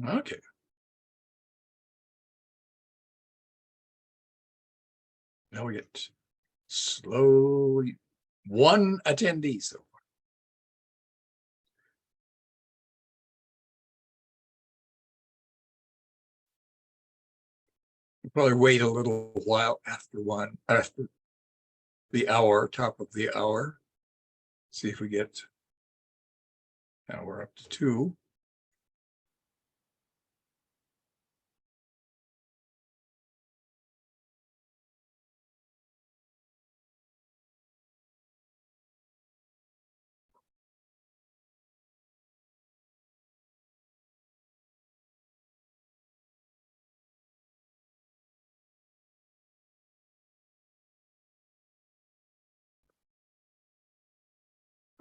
Okay. Now we get slowly one attendee so far. We'll probably wait a little while after the hour, top of the hour. See if we get, now we're up to 2.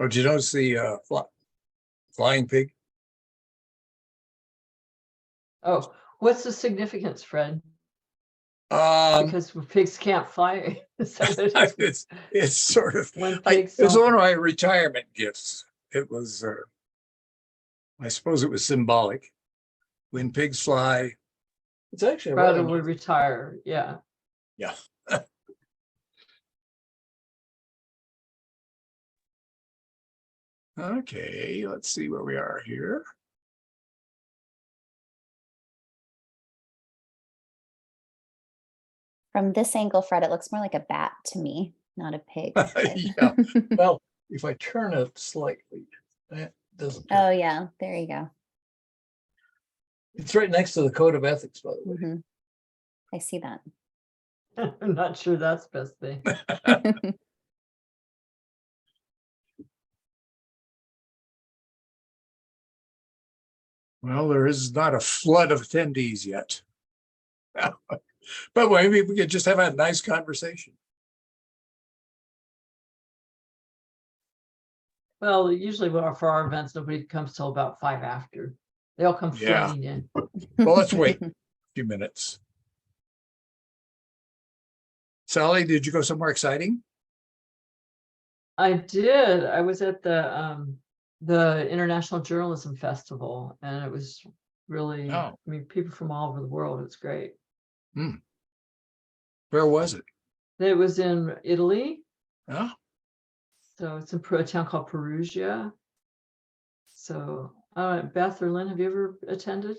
Oh, did you notice the flying pig? Oh, what's the significance, Fred? Um, Because pigs can't fly. Is that what it is? it's sort of, When it's pigs one don't. of my retirement gifts. It was, I suppose it was symbolic. When pigs fly, it's actually Rather would retire. Yeah. yeah. Okay, let's see where we are here. From this angle, Fred, it looks more like a bat to me, not a pig. Yeah. Well, if I turn it slightly, that doesn't. Oh yeah, there you go. It's right next to the code of ethics, by the way. I see that. I'm not sure that's best thing. Well, there is not a flood of attendees yet. But maybe we could just have a nice conversation. Well, usually for our events, nobody comes till about 5 after. They all come flooding in. Well, let's wait a few minutes. Sally, did you go somewhere exciting? I did. I was at the International Journalism Festival, and it was really, I mean, people from all over the world. It's great. Where was it? It was in Italy. Oh. So it's in a town called Perugia. So, Beth or Lynn, have you ever attended?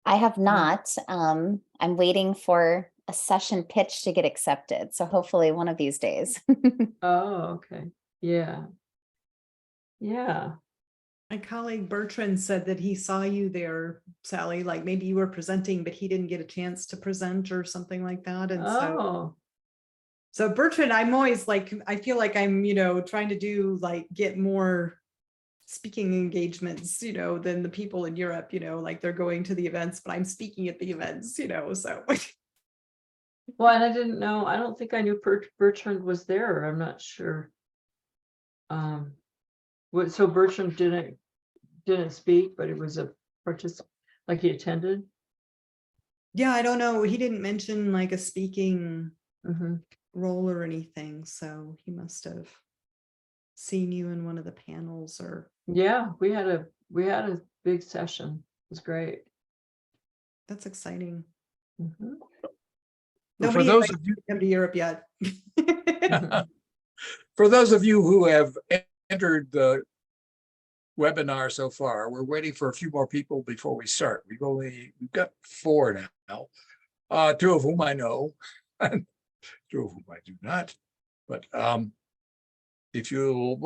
I have not. I'm waiting for a session pitch to get accepted. So hopefully one of these days. Oh, okay. Yeah. Yeah. My colleague Bertrand said that he saw you there, Sally, like maybe you were presenting, but he didn't get a chance to present or something like that. And so Bertrand, I'm always like, I feel like I'm, trying to do get more speaking engagements, than the people in Europe, like they're going to the events, but I'm speaking at the events, so. Well, and I didn't know, I don't think I knew Bertrand was there. I'm not sure. So Bertrand didn't speak, but it was a participant, like he attended. Yeah, I don't know. He didn't mention like a speaking role or anything, so he must have seen you in one of the panels or. Yeah, we had a big session. It was great. That's exciting. For those of you come to Europe yet. For those of you who have entered the webinar so far, we're waiting for a few more people before we start. We've got 4 now, 2 of whom I know, and 2 of whom I do not. But we'll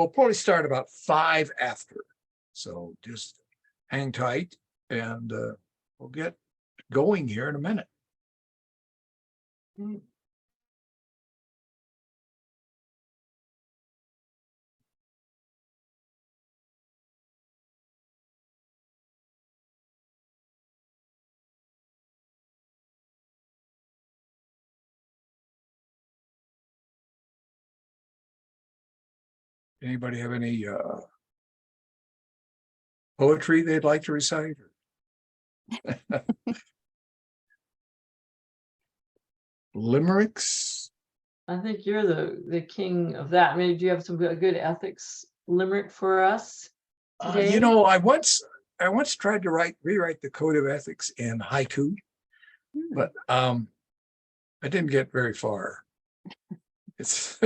probably start about 5 after. So just hang tight, and we'll get going here in a minute. Anybody have any poetry they'd like to recite? Limericks? I think you're the king of that. Maybe do you have some good ethics limerick for us today? I once I once tried to rewrite the code of ethics in haiku, but I didn't get very far. It's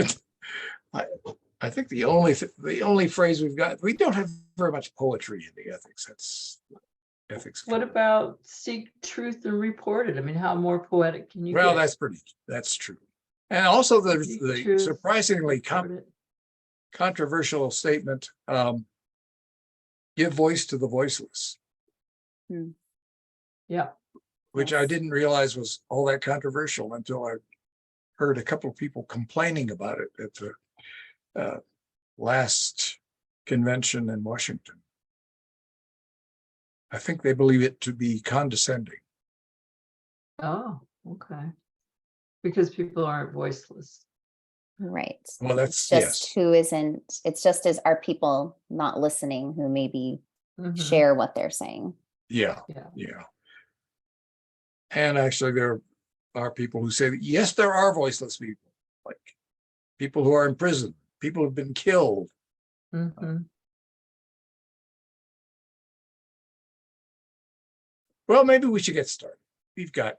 I think the only phrase we've got, we don't have very much poetry in the ethics. That's ethics. What code. about seek truth and report it? I mean, how more poetic can you Well, get? that's true. And also there's Seek the truth, surprisingly report it. controversial statement, give voice to the voiceless, Yeah. which I Yes. didn't realize was all that controversial until I heard a couple of people complaining about it at the last convention in Washington. I think they believe it to be condescending. Oh, okay. Because people aren't voiceless. Right. Well, that's, Just yes. who isn't, it's just as are people not listening who maybe Mhm. share what they're saying. Yeah, Yeah. yeah. And actually there are people who say that, yes, there are voiceless people, like people who are in prison, people who've been killed. Mhm. Well, maybe we should get started. We've got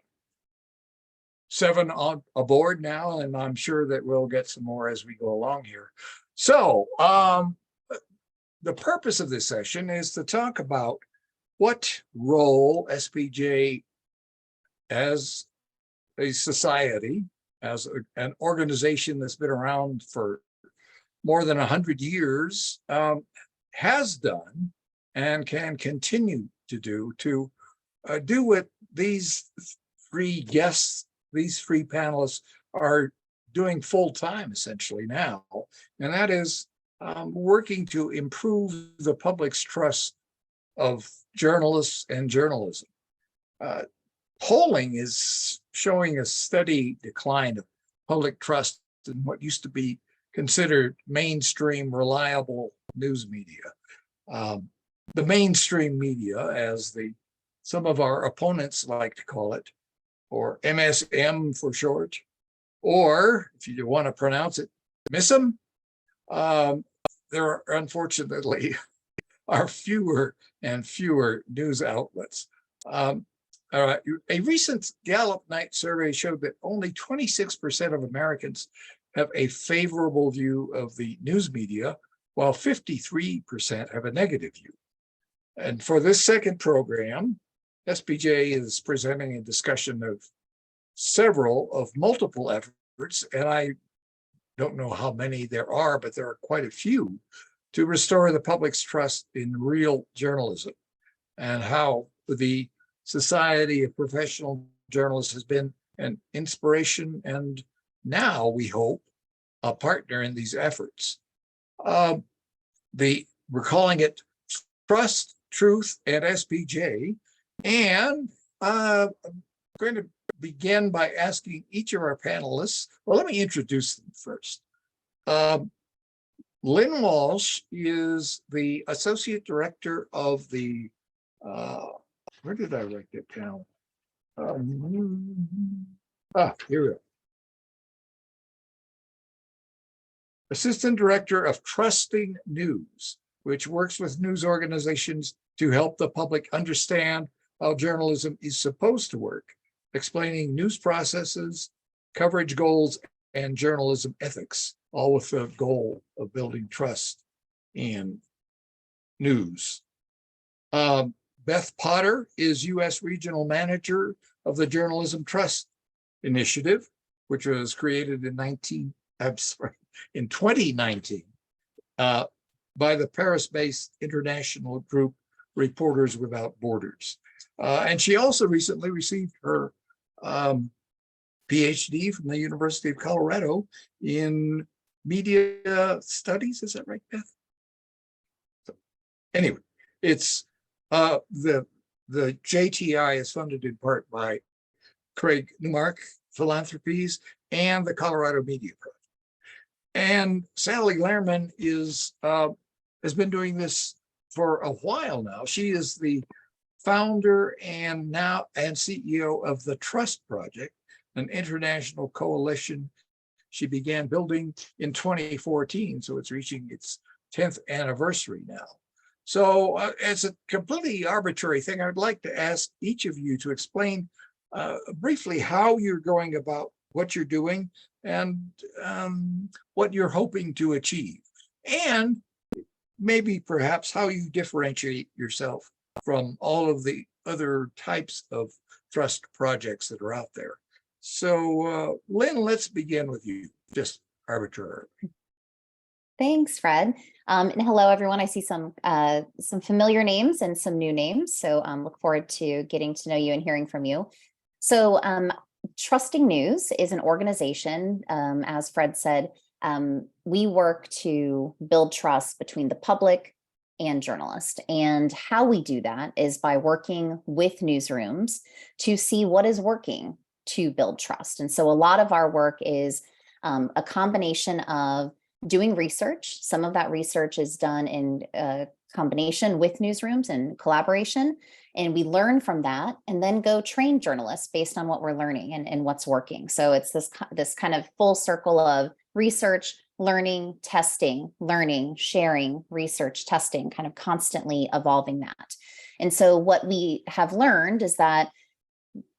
7 on aboard now, and I'm sure that we'll get some more as we go along here. So the purpose of this session is to talk about what role SPJ as a society, as an organization that's been around for more than 100 years, has done and can continue to do what these 3 guests, these 3 panelists are doing full time essentially now. And that is working to improve the public's trust of journalists and journalism. Polling is showing a steady decline of public trust in what used to be considered mainstream, reliable news media. The mainstream media, as some of our opponents like to call it, or MSM for short, or if you want to pronounce it, MISM, there are unfortunately are fewer and fewer news outlets. A recent Gallup Night survey showed that only 26% of Americans have a favorable view of the news media, while 53% have a negative view. And for this second program, SPJ is presenting a discussion of multiple efforts, and I don't know how many there are, but there are quite a few, to restore the public's trust in real journalism, and how the Society of Professional Journalists has been an inspiration and now, we hope, a partner in these efforts. We're calling it Trust, Truth, and SPJ. And I'm going to begin by asking each of our panelists, well, let me introduce them first. Lynn Walsh is the Associate Director of the, where did I write that down? Here we go. Assistant Director of Trusting News, which works with news organizations to help the public understand how journalism is supposed to work, explaining news processes, coverage goals, and journalism ethics, all with the goal of building trust in news. Beth Potter is U.S. Regional Manager of the Journalism Trust Initiative, which was created in 2019 by the Paris-based international group Reporters Without Borders. And she also recently received her PhD from the University of Colorado in media studies. Is that right, Beth? So, anyway, it's the JTI is funded in part by Craig Newmark Philanthropies and the Colorado Media Project. And Sally Lehrman has been doing this for a while now. She is the founder and CEO of the Trust Project, an international coalition she began building in 2014. So it's reaching its 10th anniversary now. So as a completely arbitrary thing, I would like to ask each of you to explain briefly how you're going about what you're doing and what you're hoping to achieve, and maybe perhaps how you differentiate yourself from all of the other types of trust projects that are out there. So Lynn, let's begin with you, just arbitrarily. Thanks, Fred. And hello, everyone. I see some familiar names and some new names. So look forward to getting to know you and hearing from you. So Trusting News is an organization, as Fred said, we work to build trust between the public and journalists. And how we do that is by working with newsrooms to see what is working to build trust. And so a lot of our work is a combination of doing research. Some of that research is done in combination with newsrooms and collaboration. And we learn from that and then go train journalists based on what we're learning and what's working. So it's this kind of full circle of research, learning, testing, learning, sharing, research, testing, kind of constantly evolving that. And so what we have learned is that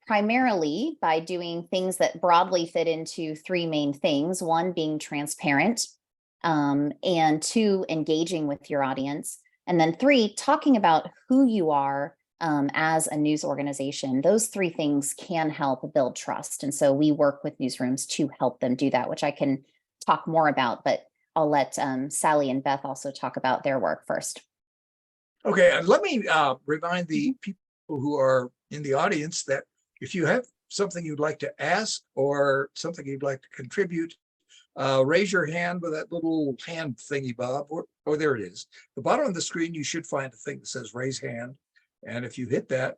primarily by doing things that broadly fit into three main things, one being transparent, and two, engaging with your audience, and then three, talking about who you are as a news organization. Those three things can help build trust. And so we work with newsrooms to help them do that, which I can talk more about, but I'll let Sally and Beth also talk about their work first. Okay, and let me remind the people who are in the audience that if you have something you'd like to ask or something you'd like to contribute, raise your hand with that little hand thingy, Bob, or there it is. The bottom of the screen, you should find a thing that says raise hand. And if you hit that,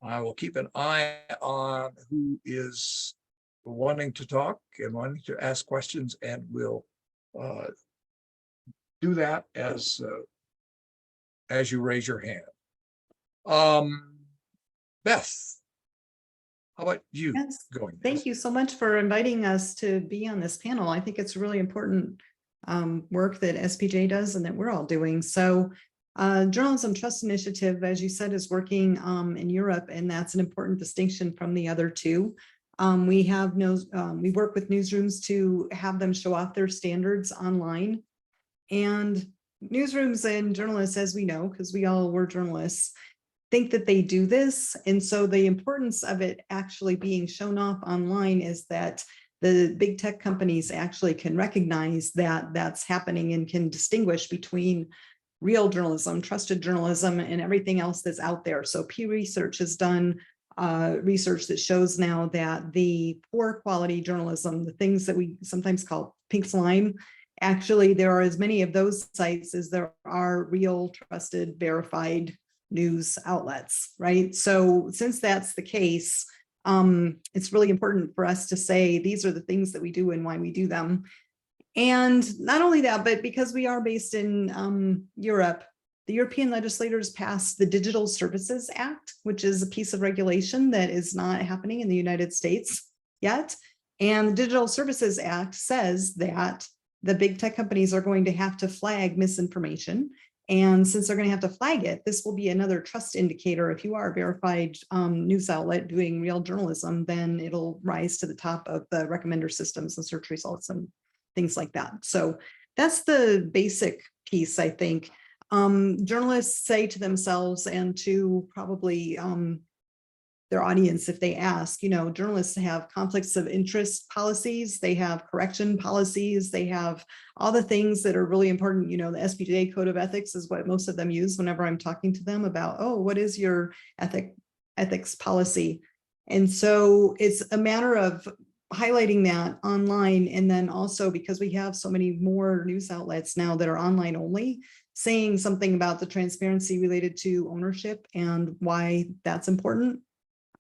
I will keep an eye on who is wanting to talk and wanting to ask questions, and we'll do that as you raise your hand. Beth, how about you? Yes. Going? Thank you so much for inviting us to be on this panel. I think it's really important work that SPJ does and that we're all doing. So Journalism Trust Initiative, as you said, is working in Europe, and that's an important distinction from the other two. We work with newsrooms to have them show off their standards online. And newsrooms and journalists, as we know, because we all were journalists, think that they do this. And so the importance of it actually being shown off online is that the big tech companies actually can recognize that that's happening and can distinguish between real journalism, trusted journalism, and everything else that's out there. So Pew Research has done research that shows now that the poor quality journalism, the things that we sometimes call pink slime, actually there are as many of those sites as there are real, trusted, verified news outlets, right? So since that's the case, it's really important for us to say these are the things that we do and why we do them. And not only that, but because we are based in Europe, the European legislators passed the Digital Services Act, which is a piece of regulation that is not happening in the United States yet. And the Digital Services Act says that the big tech companies are going to have to flag misinformation. And since they're going to have to flag it, this will be another trust indicator. If you are a verified news outlet doing real journalism, then it'll rise to the top of the recommender systems and search results and things like that. So that's the basic piece, I think. Journalists say to themselves and to probably their audience, if they ask, you know, journalists have conflicts of interest policies, they have correction policies, they have all the things that are really important. You know, the SPJ code of ethics is what most of them use whenever I'm talking to them about, oh, what is your ethics policy? And so it's a matter of highlighting that online. And then also because we have so many more news outlets now that are online only, saying something about the transparency related to ownership and why that's important.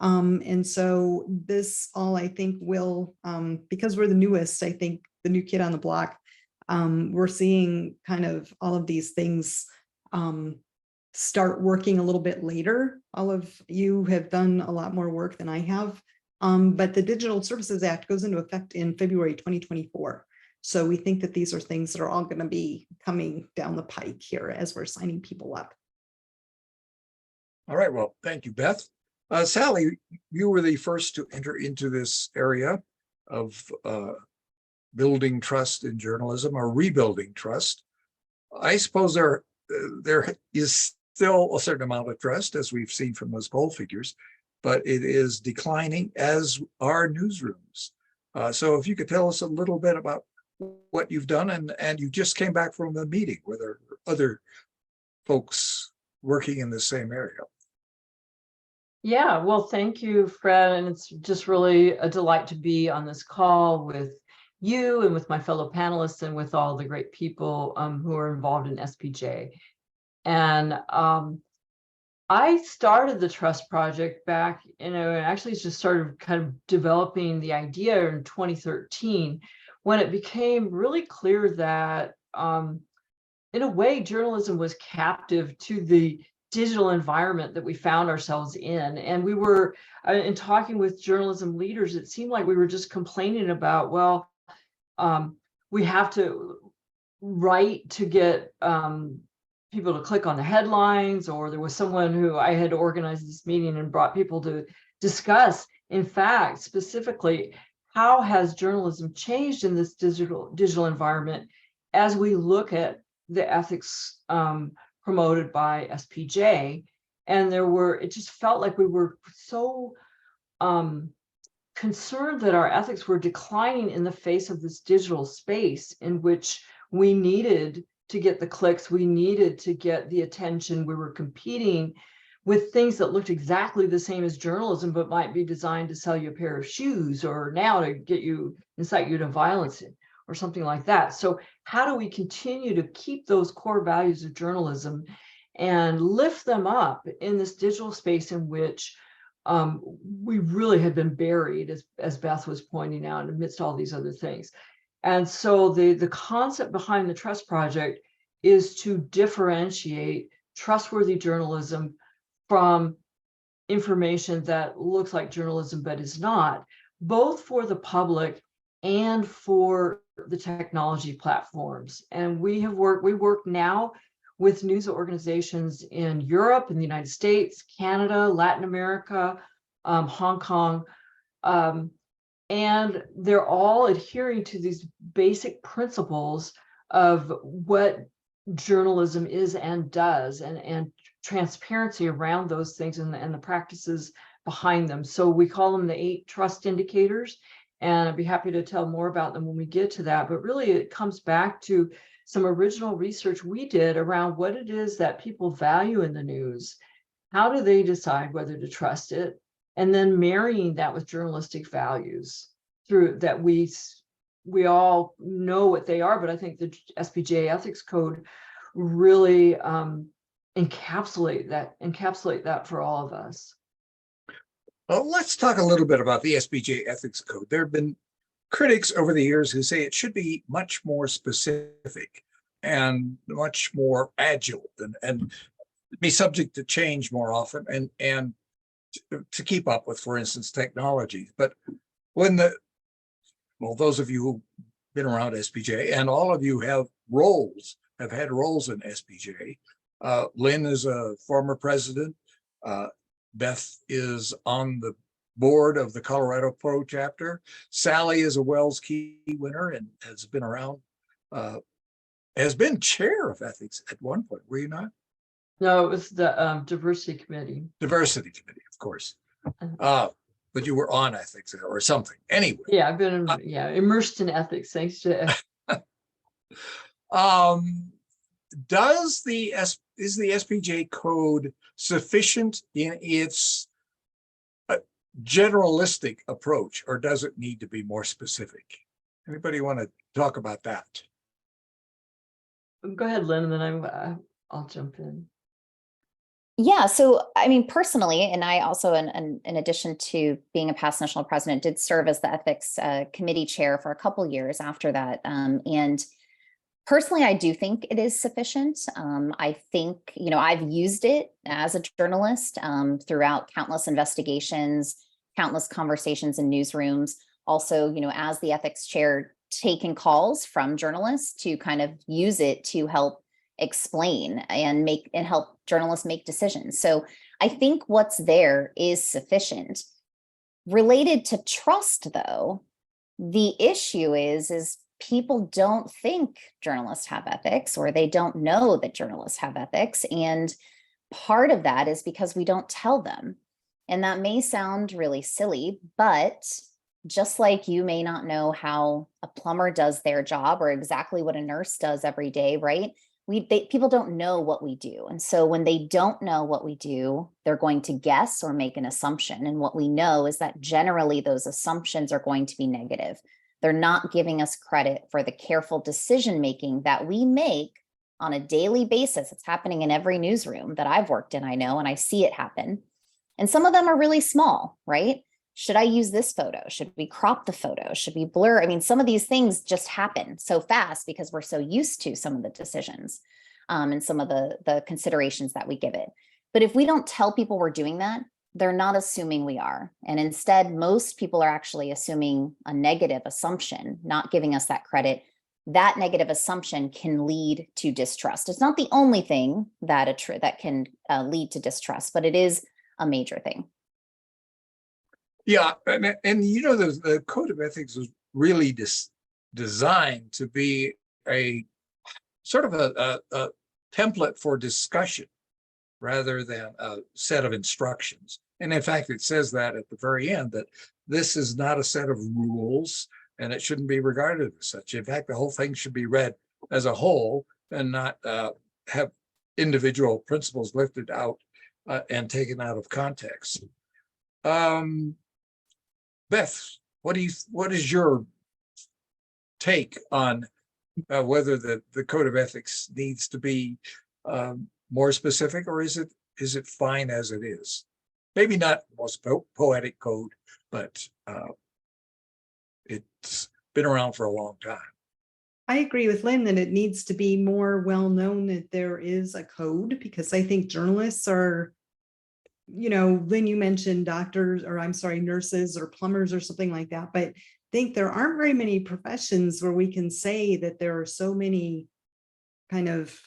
And so this all, I think, will, because we're the newest, I think the new kid on the block, we're seeing kind of all of these things start working a little bit later. All of you have done a lot more work than I have. But the Digital Services Act goes into effect in February 2024. So we think that these are things that are all going to be coming down the pike here as we're signing people up. All right, well, thank you, Beth. Sally, you were the first to enter into this area of building trust in journalism or rebuilding trust. I suppose there is still a certain amount of trust, as we've seen from those poll figures, but it is declining, as are newsrooms. So if you could tell us a little bit about what you've done, and you just came back from a meeting where there are other folks working in the same area. Yeah, well, thank you, Fred. And it's just really a delight to be on this call with you and with my fellow panelists and with all the great people who are involved in SPJ. And I started the Trust Project back, actually just started kind of developing the idea in 2013, when it became really clear that in a way, journalism was captive to the digital environment that we found ourselves in. And we were, in talking with journalism leaders, it seemed like we were just complaining about, well, we have to write to get people to click on the headlines, or there was someone who I had organized this meeting and brought people to discuss, in fact, specifically, how has journalism changed in this digital environment as we look at the ethics promoted by SPJ. And it just felt like we were so concerned that our ethics were declining in the face of this digital space in which we needed to get the clicks, we needed to get the attention. We were competing with things that looked exactly the same as journalism, but might be designed to sell you a pair of shoes, or now to incite you to violence or something like that. So how do we continue to keep those core values of journalism and lift them up in this digital space in which we really had been buried, as Beth was pointing out, amidst all these other things? And so the concept behind the Trust Project is to differentiate trustworthy journalism from information that looks like journalism but is not, both for the public and for the technology platforms. And we work now with news organizations in Europe, in the United States, Canada, Latin America, Hong Kong, and they're all adhering to these basic principles of what journalism is and does, and transparency around those things and the practices behind them. So we call them the 8 trust indicators, and I'd be happy to tell more about them when we get to that. But really, it comes back to some original research we did around what it is that people value in the news. How do they decide whether to trust it? And then marrying that with journalistic values through that we all know what they are, but I think the SPJ ethics code really encapsulate that for all of us. Well, let's talk a little bit about the SPJ ethics code. There have been critics over the years who say it should be much more specific and much more agile and be subject to change more often and to keep up with, for instance, technology. But when those of you who've been around SPJ, and all of you have had roles in SPJ. Lynn is a former president. Beth is on the board of the Colorado Pro chapter. Sally is a Wells Key winner and has been around, has been chair of ethics at one point. Were you not? No, it was the diversity committee. Diversity committee, of course. But you were on ethics or something. Anyway. Yeah, I've been immersed in ethics thanks to. Is the SPJ code sufficient in its generalistic approach, or does it need to be more specific? Anybody want to talk about that? Go ahead, Lynn, and then I'll jump in. Yeah, so I mean, personally, and I also, in addition to being a past national president, did serve as the ethics committee chair for a couple years after that. And personally, I do think it is sufficient. I think, I've used it as a journalist throughout countless investigations, countless conversations in newsrooms. Also, as the ethics chair, taking calls from journalists to kind of use it to help explain and help journalists make decisions. So I think what's there is sufficient. Related to trust, though, the issue is people don't think journalists have ethics, or they don't know that journalists have ethics. And part of that is because we don't tell them. And that may sound really silly, but just like you may not know how a plumber does their job or exactly what a nurse does every day, right? People don't know what we do. And so when they don't know what we do, they're going to guess or make an assumption. And what we know is that generally those assumptions are going to be negative. They're not giving us credit for the careful decision-making that we make on a daily basis. It's happening in every newsroom that I've worked in, I know, and I see it happen. And some of them are really small, right? Should I use this photo? Should we crop the photo? Should we blur? I mean, some of these things just happen so fast because we're so used to some of the decisions and some of the considerations that we give it. But if we don't tell people we're doing that, they're not assuming we are. And instead, most people are actually assuming a negative assumption, not giving us that credit. That negative assumption can lead to distrust. It's not the only thing that can lead to distrust, but it is a major thing. Yeah, and you know, the code of ethics was really designed to be a sort of a template for discussion rather than a set of instructions. And in fact, it says that at the very end, that this is not a set of rules and it shouldn't be regarded as such. In fact, the whole thing should be read as a whole and not have individual principles lifted out and taken out of context. Beth, what is your take on whether the code of ethics needs to be more specific, or is it fine as it is? Maybe not the most poetic code, but it's been around for a long time. I agree with Lynn that it needs to be more well known that there is a code, because I think journalists are, you know, Lynn, you mentioned doctors, or I'm sorry, nurses or plumbers or something like that, but I think there aren't very many professions where we can say that there are so many kind of,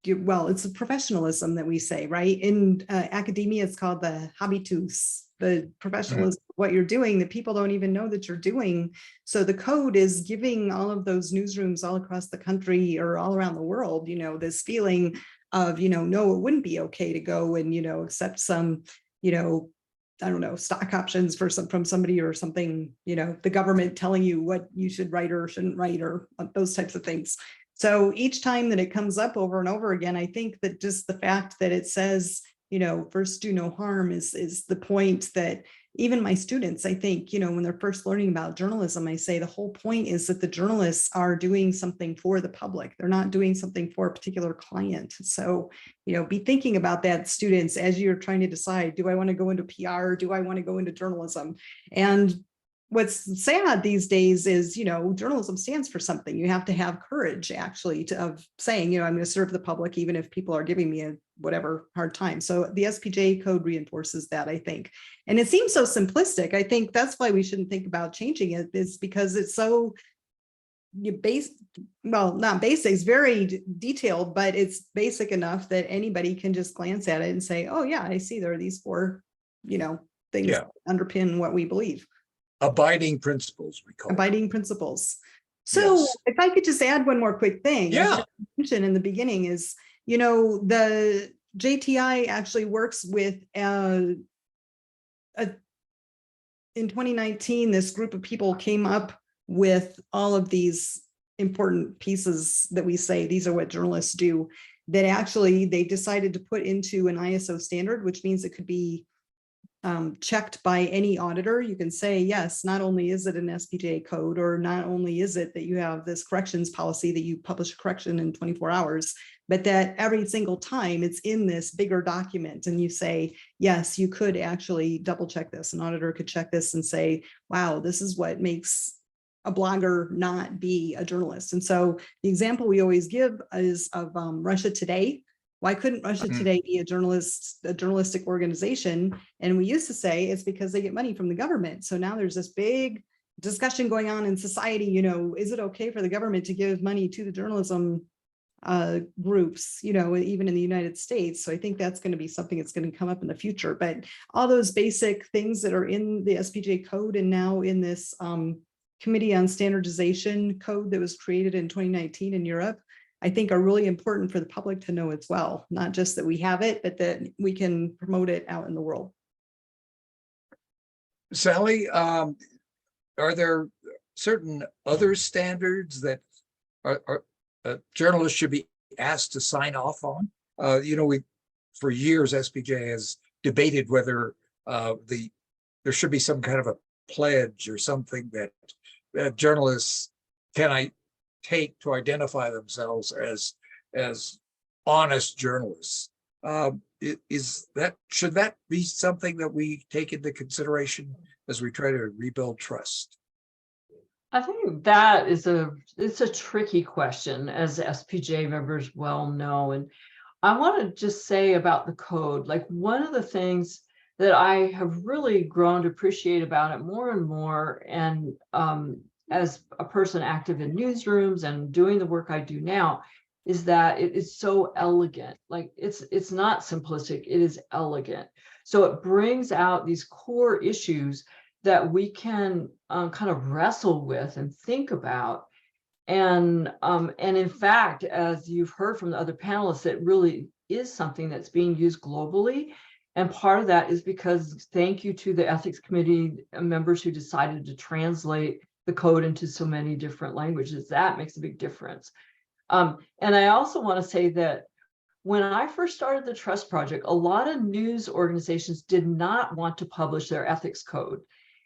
well, it's a professionalism that we say, right? In academia, it's called the habitus, the professionalism of what you're doing that people don't even know that you're doing. So the code is giving all of those newsrooms all across the country or all around the world, you know, this feeling of, you know, no, it wouldn't be okay to go and, you know, accept some, you know, I don't know, stock options from somebody or something, you know, the government telling you what you should write or shouldn't write or those types of things. So each time that it comes up over and over again, I think that just the fact that it says, you know, first do no harm is the point that even my students, I think, you know, when they're first learning about journalism, I say the whole point is that the journalists are doing something for the public. They're not doing something for a particular client. So, you know, be thinking about that, students, as you're trying to decide, do I want to go into PR? Do I want to go into journalism? And what's sad these days is, you know, journalism stands for something. You have to have courage actually of saying, you know, I'm going to serve the public, even if people are giving me a whatever hard time. So the SPJ code reinforces that, I think. And it seems so simplistic. I think that's why we shouldn't think about changing it, is because it's so well, not basic, it's very detailed, but it's basic enough that anybody can just glance at it and say, oh yeah, I see there are these 4, you know, things that underpin what we believe. Abiding principles, we call abiding principles. So yes. If I could just add one more quick thing, I mentioned in the beginning is, you know, the JTI actually works with in 2019, this group of people came up with all of these important pieces that we say, these are what journalists do, that actually they decided to put into an ISO standard, which means it could be checked by any auditor. You can say, yes, not only is it an SPJ code, or not only is it that you have this corrections policy that you publish a correction in 24 hours, but that every single time it's in this bigger document and you say, yes, you could actually double check this. An auditor could check this and say, wow, this is what makes a blogger not be a journalist. And so the example we always give is of Russia Today. Why couldn't Russia Today be a journalistic organization? And we used to say it's because they get money from the government. So now there's this big discussion going on in society, you know, is it okay for the government to give money to the journalism groups, even in the United States. So I think that's going to be something that's going to come up in the future. But all those basic things that are in the SPJ code and now in this Committee on Standardization code that was created in 2019 in Europe, I think are really important for the public to know as well. Not just that we have it, but that we can promote it out in the world. Sally, are there certain other standards that are journalists should be asked to sign off on? For years, SPJ has debated whether there should be some kind of a pledge or something that journalists can take to identify themselves as honest journalists. Should that be something that we take into consideration as we try to rebuild trust? I think that it's a tricky question, as SPJ members well know. And I want to just say about the code, like one of the things that I have really grown to appreciate about it more and more, and as a person active in newsrooms and doing the work I do now, is that it is so elegant. Like it's not simplistic, it is elegant. So it brings out these core issues that we can kind of wrestle with and think about. And in fact, as you've heard from the other panelists, it really is something that's being used globally. And part of that is because thank you to the ethics committee members who decided to translate the code into so many different languages. That makes a big difference. And I also want to say that when I first started the Trust Project, a lot of news organizations did not want to publish their ethics code.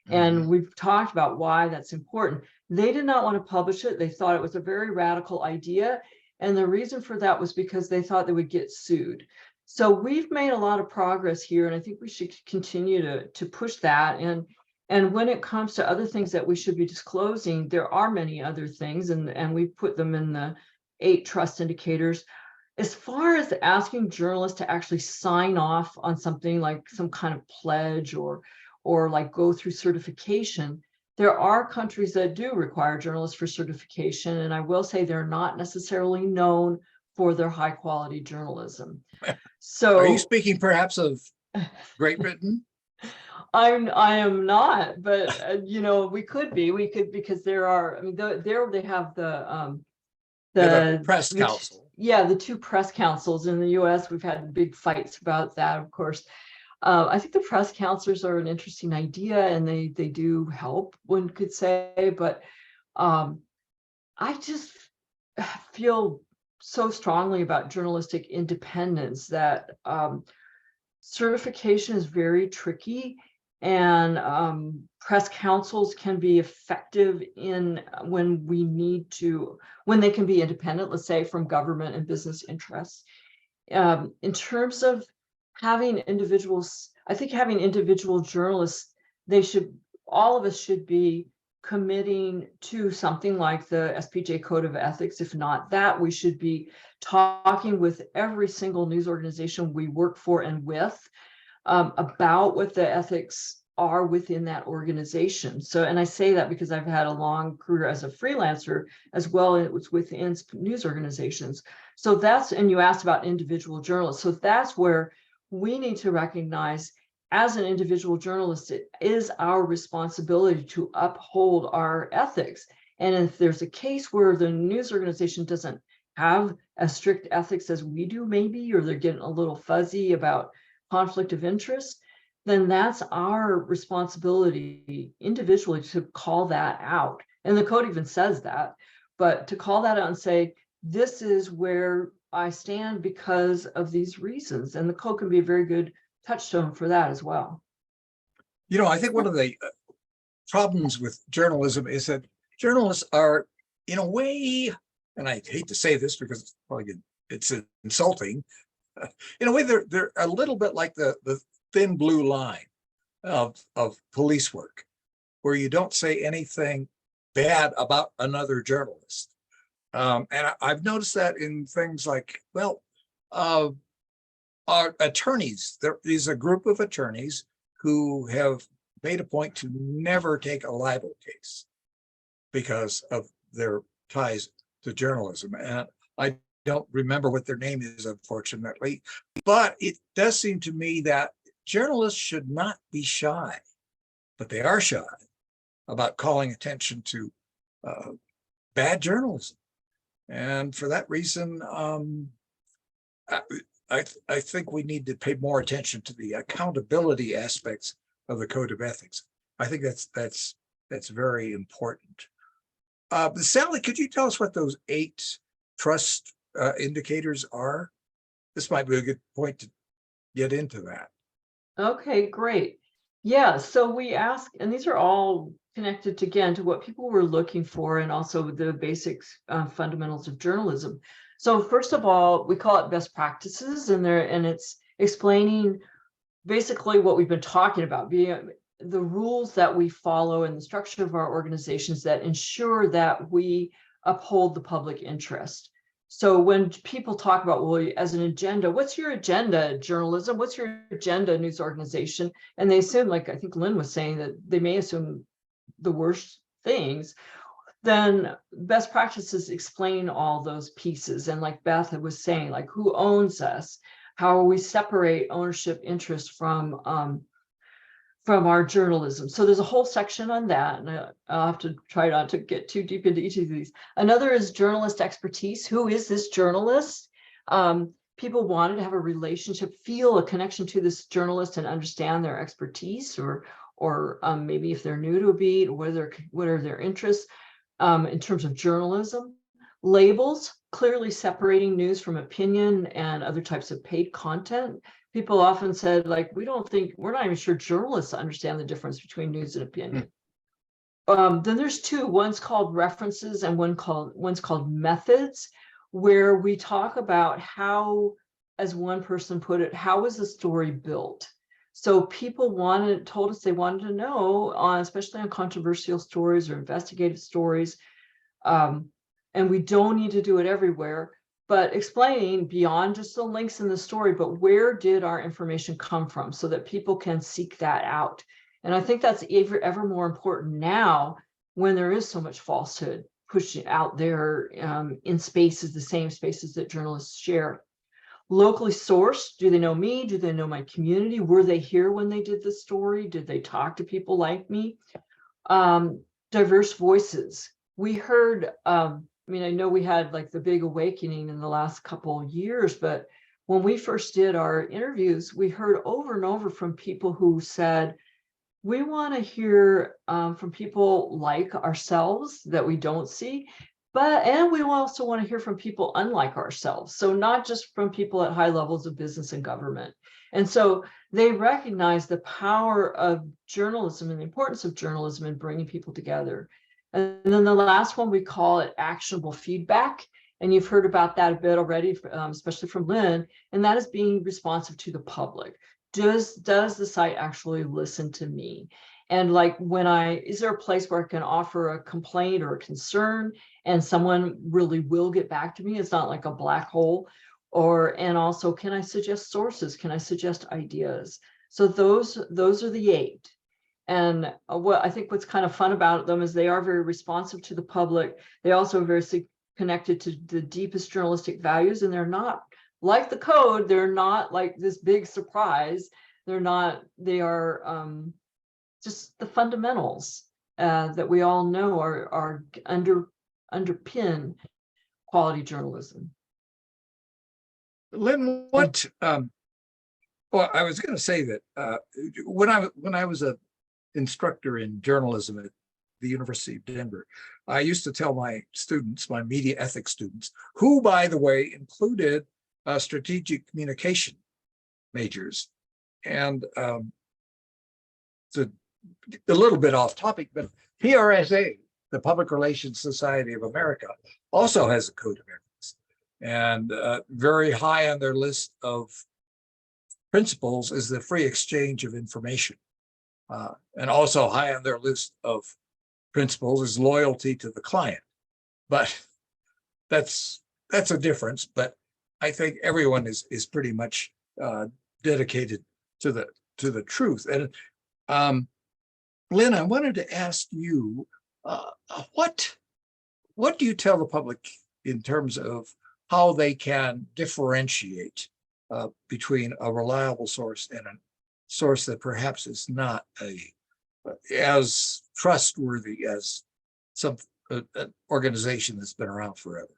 And we've talked about why that's important. They did not want to publish it. They thought it was a very radical idea. And the reason for that was because they thought they would get sued. So we've made a lot of progress here, and I think we should continue to push that. And when it comes to other things that we should be disclosing, there are many other things, and we put them in the 8 trust indicators. As far as asking journalists to actually sign off on something like some kind of pledge or like go through certification, there are countries that do require journalists for certification. And I will say they're not necessarily known for their high quality journalism. So are you speaking perhaps of Great Britain? I am not, but we could, because there are, they have The press council. Yeah, the 2 press councils in the US. We've had big fights about that, of course. I think the press councils are an interesting idea, and they do help, one could say, but I just feel so strongly about journalistic independence that certification is very tricky, and press councils can be effective when they can be independent, let's say, from government and business interests. In terms of having individuals, I think having individual journalists, all of us should be committing to something like the SPJ Code of Ethics. If not that, we should be talking with every single news organization we work for and with about what the ethics are within that organization. So, and I say that because I've had a long career as a freelancer as well, and it was within news organizations. So and you asked about individual journalists. So that's where we need to recognize, as an individual journalist, it is our responsibility to uphold our ethics. And if there's a case where the news organization doesn't have as strict ethics as we do, maybe, or they're getting a little fuzzy about conflict of interest, then that's our responsibility individually to call that out. And the code even says that, but to call that out and say, this is where I stand because of these reasons. And the code can be a very good touchstone for that as well. I think one of the problems with journalism is that journalists are, in a way, and I hate to say this because it's insulting, in a way they're a little bit like the thin blue line of police work, where you don't say anything bad about another journalist. And I've noticed that in things like, our attorneys. There is a group of attorneys who have made a point to never take a libel case because of their ties to journalism. And I don't remember what their name is, unfortunately, but it does seem to me that journalists should not be shy, but they are shy about calling attention to bad journalism. And for that reason, I think we need to pay more attention to the accountability aspects of the code of ethics. I think that's very important. Sally, could you tell us what those 8 trust indicators are? This might be a good point to get into that. Okay, great. Yeah, so we ask, and these are all connected again to what people were looking for and also the basics, fundamentals of journalism. So first of all, we call it best practices, and it's explaining basically what we've been talking about, being the rules that we follow and the structure of our organizations that ensure that we uphold the public interest. So when people talk about, well, as an agenda, what's your agenda, journalism? What's your agenda, news organization? And they assume, like I think Lynn was saying, that they may assume the worst things. Then best practices explain all those pieces. And like Beth was saying, like who owns us? How we separate ownership interest from our journalism. So there's a whole section on that, and I'll have to try not to get too deep into each of these. Another is journalist expertise. Who is this journalist? People wanted to have a relationship, feel a connection to this journalist and understand their expertise, or maybe if they're new to a beat, what are their interests in terms of journalism. Labels, clearly separating news from opinion and other types of paid content. People often said, like, we're not even sure journalists understand the difference between news and opinion. Then there's 2, one's called references and one's called methods, where we talk about how, as one person put it, how was the story built? So people told us they wanted to know, especially on controversial stories or investigative stories, and we don't need to do it everywhere, but explaining beyond just the links in the story, but where did our information come from so that people can seek that out. And I think that's ever more important now when there is so much falsehood pushing out there in spaces, the same spaces that journalists share. Locally sourced, do they know me? Do they know my community? Were they here when they did the story? Did they talk to people like me? Diverse voices. We heard, I know we had like the big awakening in the last couple of years, but when we first did our interviews, we heard over and over from people who said, we want to hear from people like ourselves that we don't see, and we also want to hear from people unlike ourselves. So not just from people at high levels of business and government. And so they recognize the power of journalism and the importance of journalism in bringing people together. And then the last one, we call it actionable feedback. And you've heard about that a bit already, especially from Lynn, and that is being responsive to the public. Does the site actually listen to me? And like is there a place where I can offer a complaint or a concern and someone really will get back to me? It's not like a black hole. And also, can I suggest sources? Can I suggest ideas? So those are the 8. And I think what's kind of fun about them is they are very responsive to the public. They also are very connected to the deepest journalistic values, and they're not like the code. They're not like this big surprise. They are just the fundamentals that we all know are underpin quality journalism. Lynn, what? Well, I was going to say that when I was a instructor in journalism at the University of Denver, I used to tell my students, my media ethics students, who, by the way, included strategic communication majors. And it's a little bit off topic, but PRSA, the Public Relations Society of America, also has a code of ethics. And very high on their list of principles is the free exchange of information. And also high on their list of principles is loyalty to the client. But that's a difference. But I think everyone is pretty much dedicated to the truth. And Lynn, I wanted to ask you, what do you tell the public in terms of how they can differentiate between a reliable source and a source that perhaps is not as trustworthy as some an organization that's been around forever.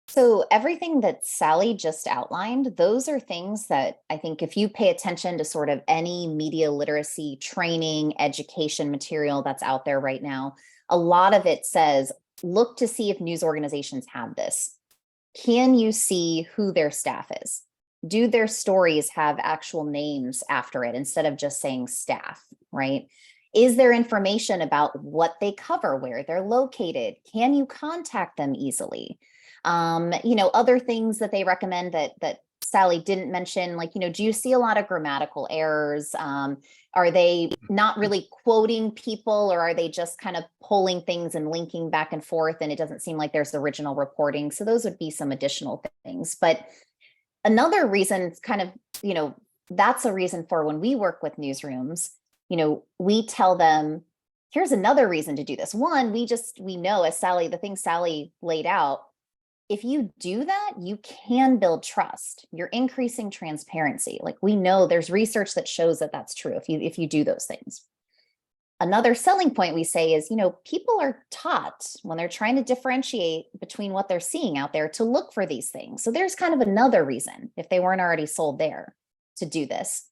So everything that Sally just outlined, those are things that I think if you pay attention to sort of any media literacy training, education material that's out there right now, a lot of it says, look to see if news organizations have this. Can you see who their staff is? Do their stories have actual names after it instead of just saying staff, right? Is there information about what they cover, where they're located? Can you contact them easily? Other things that they recommend that Sally didn't mention, like, do you see a lot of grammatical errors? Are they not really quoting people, or are they just kind of pulling things and linking back and forth, and it doesn't seem like there's original reporting? So those would be some additional things. But another reason, kind of, that's a reason for when we work with newsrooms, we tell them, here's another reason to do this. One, we know, as Sally, the thing Sally laid out, if you do that, you can build trust. You're increasing transparency. Like, we know there's research that shows that that's true if you do those things. Another selling point we say is, people are taught when they're trying to differentiate between what they're seeing out there to look for these things. So there's kind of another reason, if they weren't already sold there, to do this.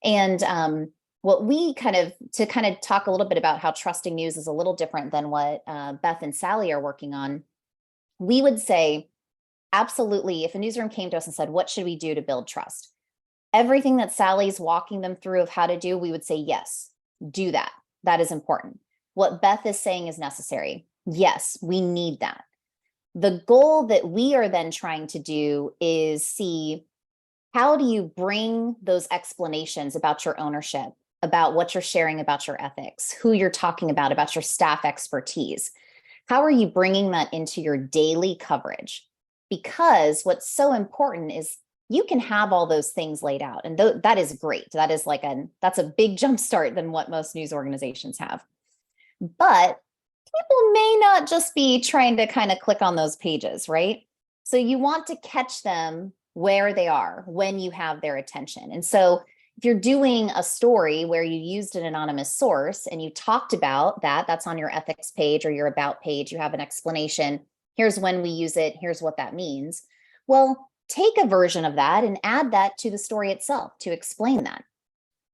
And what we to talk a little bit about how trusting news is a little different than what Beth and Sally are working on. We would say, absolutely, if a newsroom came to us and said, what should we do to build trust? Everything that Sally's walking them through of how to do, we would say, yes, do that. That is important. What Beth is saying is necessary. Yes, we need that. The goal that we are then trying to do is see, how do you bring those explanations about your ownership, about what you're sharing about your ethics, who you're talking about your staff expertise? How are you bringing that into your daily coverage? Because what's so important is you can have all those things laid out, and that is great. That is that's a big jump start than what most news organizations have. But people may not just be trying to kind of click on those pages, right? So you want to catch them where they are when you have their attention. And so if you're doing a story where you used an anonymous source and you talked about that's on your ethics page or your about page, you have an explanation. Here's when we use it. Here's what that means. Well, take a version of that and add that to the story itself to explain that.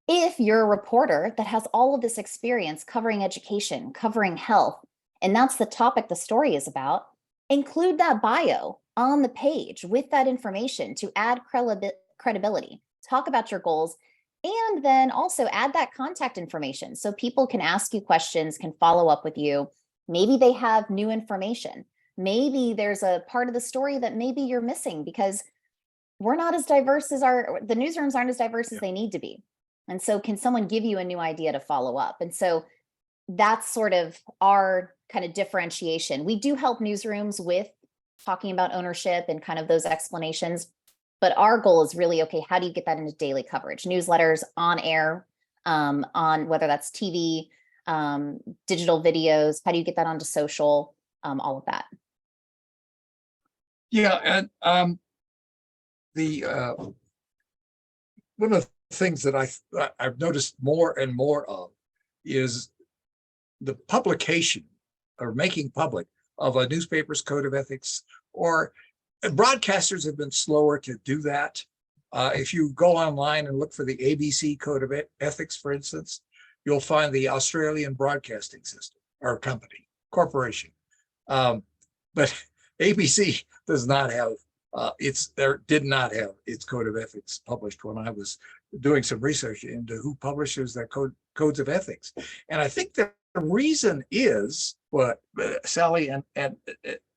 If you're a reporter that has all of this experience covering education, covering health, and that's the topic the story is about, include that bio on the page with that information to add credibility. Talk about your goals, and then also add that contact information so people can ask you questions, can follow up with you. Maybe they have new information. Maybe there's a part of the story that maybe you're missing because we're not as diverse as the newsrooms aren't as diverse as they need to be. And so can someone give you a new idea to follow up? And so that's sort of our kind of differentiation. We do help newsrooms with talking about ownership and kind of those explanations. But our goal is really, okay, how do you get that into daily coverage? Newsletters, on air, on whether that's TV, digital videos, how do you get that onto social, all of that? Yeah, and one of the things that I've noticed more and more of is the publication or making public of a newspaper's code of ethics, or broadcasters have been slower to do that. If you go online and look for the ABC Code of Ethics, for instance, you'll find the Australian Broadcasting System or company, corporation. But ABC does not have did not have its code of ethics published when I was doing some research into who publishes their codes of ethics. And I think that the reason is what Sally and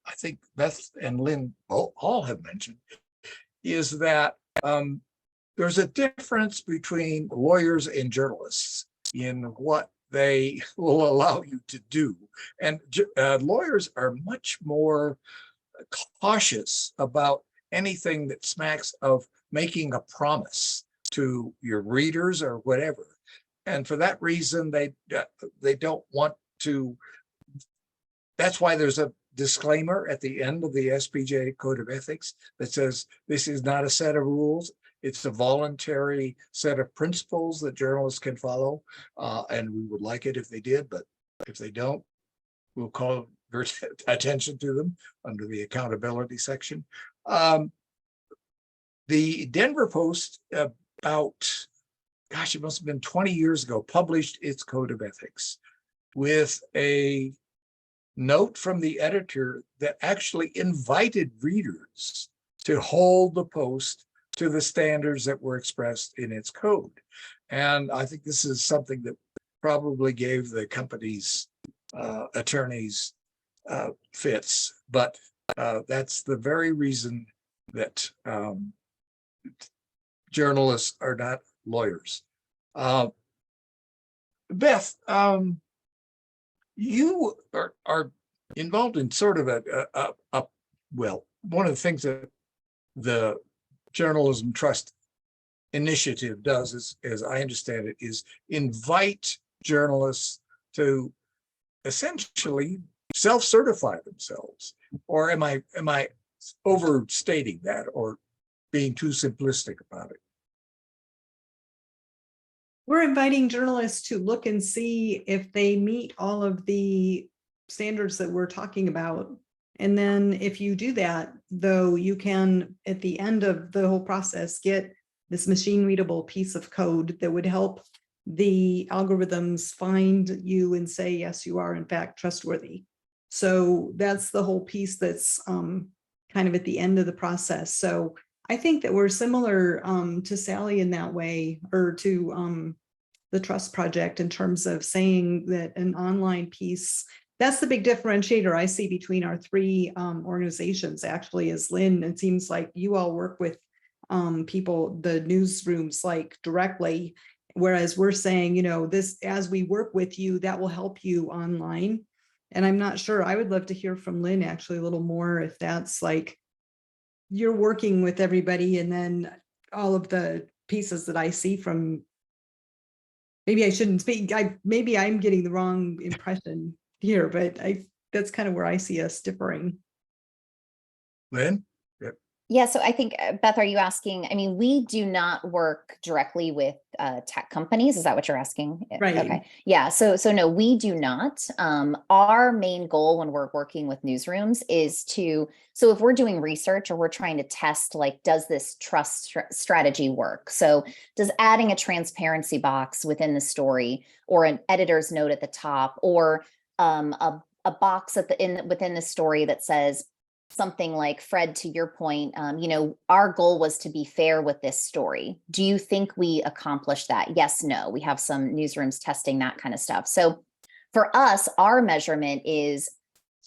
I think Beth and Lynn all have mentioned, is that there's a difference between lawyers and journalists in what they will allow you to do. And lawyers are much more cautious about anything that smacks of making a promise to your readers or whatever. And for that reason, they don't want to. That's why there's a disclaimer at the end of the SPJ Code of Ethics that says this is not a set of rules. It's a voluntary set of principles that journalists can follow. And we would like it if they did, but if they don't, we'll call attention to them under the accountability section. The Denver Post about, gosh, it must have been 20 years ago, published its Code of Ethics with a note from the editor that actually invited readers to hold the Post to the standards that were expressed in its code. And I think this is something that probably gave the company's attorneys fits, but that's the very reason that journalists are not lawyers. Beth, you are involved in sort of well, one of the things that the Journalism Trust initiative does, is, as I understand it, is invite journalists to essentially self-certify themselves. Or am I overstating that or being too simplistic about it? We're inviting journalists to look and see if they meet all of the standards that we're talking about. And then if you do that, though, you can, at the end of the whole process, get this machine readable piece of code that would help the algorithms find you and say, yes, you are in fact trustworthy. So that's the whole piece that's kind of at the end of the process. So I think that we're similar to Sally in that way, or to the Trust Project, in terms of saying that an online piece, that's the big differentiator I see between our three organizations, actually, is Lynn. It seems like you all work with people, the newsrooms, like directly, whereas we're saying, you know, this, as we work with you, that will help you online. And I'm not sure, I would love to hear from Lynn actually a little more, if that's like, you're working with everybody, and then all of the pieces that I see from, maybe I shouldn't speak, maybe I'm getting the wrong impression here, but that's kind of where I see us differing. Lynn? Yeah, so I think, Beth, are you asking, I mean, we do not work directly with tech companies. Is that what you're asking? Right. Okay. Yeah, so no, we do not. Our main goal when we're working with newsrooms is to, so if we're doing research or we're trying to test, like, does this trust strategy work? So does adding a transparency box within the story, or an editor's note at the top, or a box at the within the story that says something like, Fred, to your point, you know, our goal was to be fair with this story. Do you think we accomplished that? Yes, no. We have some newsrooms testing that kind of stuff. So for us, our measurement is,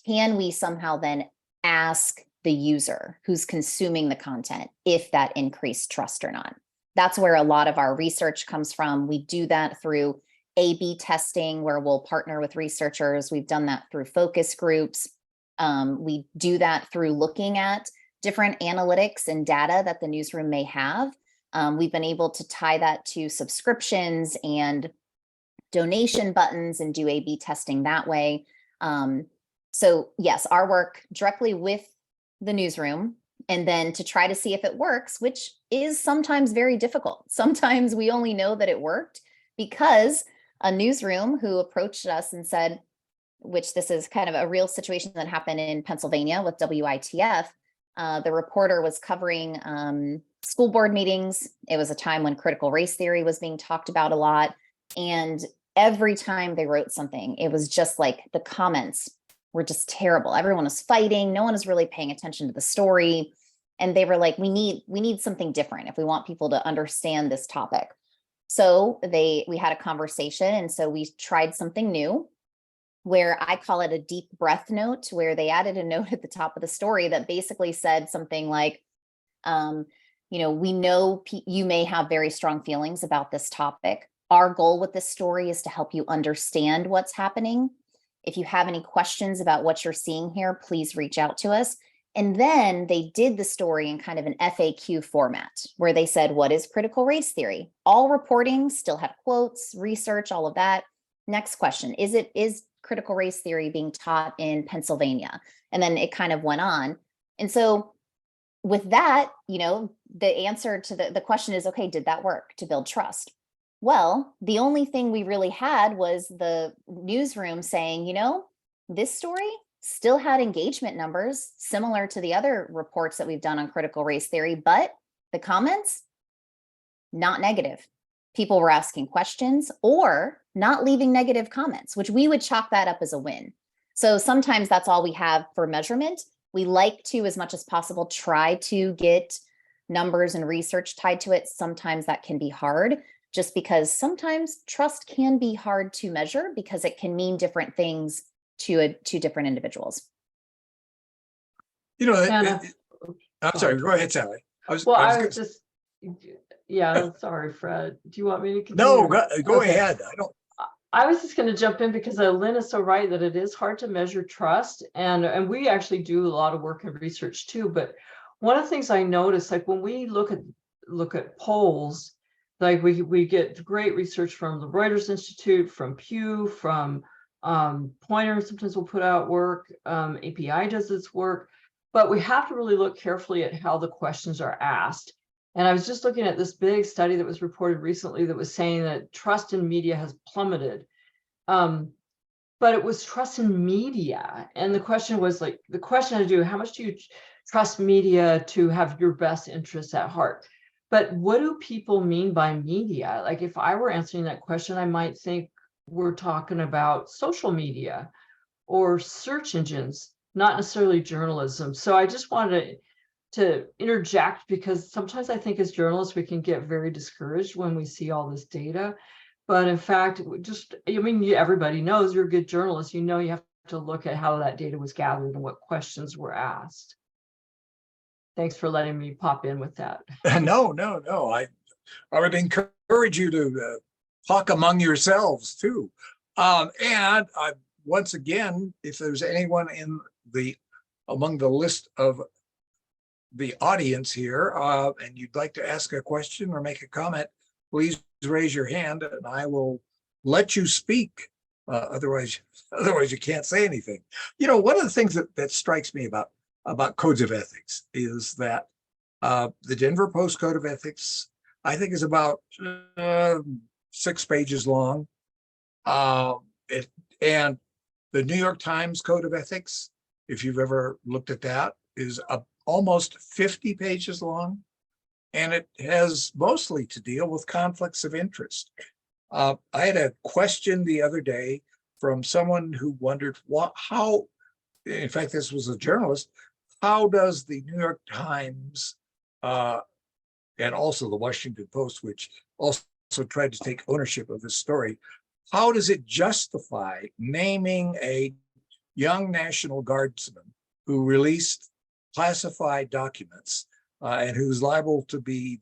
can we somehow then ask the user who's consuming the content if that increased trust or not? That's where a lot of our research comes from. We do that through A/B testing, where we'll partner with researchers. We've done that through focus groups. We do that through looking at different analytics and data that the newsroom may have. We've been able to tie that to subscriptions and donation buttons and do A/B testing that way. So yes, our work directly with the newsroom, and then to try to see if it works, which is sometimes very difficult. Sometimes we only know that it worked because a newsroom who approached us and said, which this is kind of a real situation that happened in Pennsylvania with WITF. The reporter was covering school board meetings. It was a time when critical race theory was being talked about a lot. And every time they wrote something, it was just like the comments were just terrible. Everyone was fighting. No one was really paying attention to the story. And they were like, we need something different if we want people to understand this topic. So we had a conversation. And so we tried something new, where I call it a deep breath note, where they added a note at the top of the story that basically said something like, you know, we know you may have very strong feelings about this topic. Our goal with this story is to help you understand what's happening. If you have any questions about what you're seeing here, please reach out to us. And then they did the story in kind of an FAQ format, where they said, what is critical race theory? All reporting still had quotes, research, all of that. Next question, is critical race theory being taught in Pennsylvania. And then it kind of went on. And so with that, you know, the answer to the question is, okay, did that work to build trust? Well, the only thing we really had was the newsroom saying, you know, this story still had engagement numbers similar to the other reports that we've done on critical race theory, but the comments, not negative. People were asking questions or not leaving negative comments, which we would chalk that up as a win. So sometimes that's all we have for measurement. We like to, as much as possible, try to get numbers and research tied to it. Sometimes that can be hard, just because sometimes trust can be hard to measure because it can mean different things to different individuals. You know, Anna, I'm sorry, go ahead, Sally. I was just, yeah, sorry, Fred. Do you want me to continue? No, go Okay. ahead. I was just going to jump in because Lynn is so right that it is hard to measure trust. And we actually do a lot of work and research too. But one of the things I noticed, like when we look at polls, like we get great research from the Reuters Institute, from Pew, from Pointer. Sometimes we'll put out work. API does its work, but we have to really look carefully at how the questions are asked. And I was just looking at this big study that was reported recently that was saying that trust in media has plummeted. But it was trust in media. And the question was like, the question had to do, how much do you trust media to have your best interests at heart? But what do people mean by media? Like if I were answering that question, I might think we're talking about social media or search engines, not necessarily journalism. So I just wanted to interject because sometimes I think as journalists, we can get very discouraged when we see all this data. But in fact, everybody knows you're a good journalist. You know, you have to look at how that data was gathered and what questions were asked. Thanks for letting me pop in with that. No. I would encourage you to talk among yourselves too. And once again, if there's anyone among the list of the audience here, and you'd like to ask a question or make a comment, please raise your hand and I will let you speak. Otherwise you can't say anything. You know, one of the things that strikes me about codes of ethics is that the Denver Post Code of Ethics, I think, is about 6 pages long. And the New York Times Code of Ethics, if you've ever looked at that, is almost 50 pages long. And it has mostly to deal with conflicts of interest. I had a question the other day from someone who wondered how, in fact, this was a journalist, how does the New York Times and also the Washington Post, which also tried to take ownership of this story, how does it justify naming a young National Guardsman who released classified documents and who's liable to be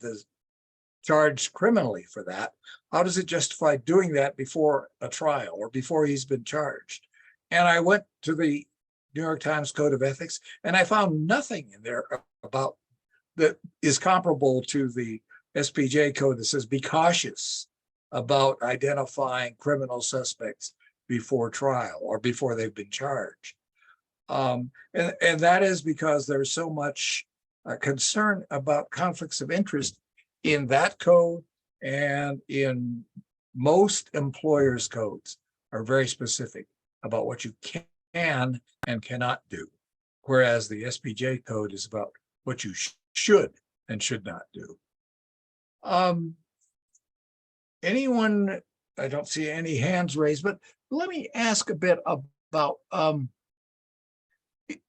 charged criminally for that? How does it justify doing that before a trial or before he's been charged? And I went to the New York Times Code of Ethics and I found nothing in there about that is comparable to the SPJ code that says be cautious about identifying criminal suspects before trial or before they've been charged. And that is because there's so much concern about conflicts of interest in that code, and in most employers' codes are very specific about what you can and cannot do, whereas the SPJ code is about what you should and should not do. Anyone, I don't see any hands raised, but let me ask a bit about,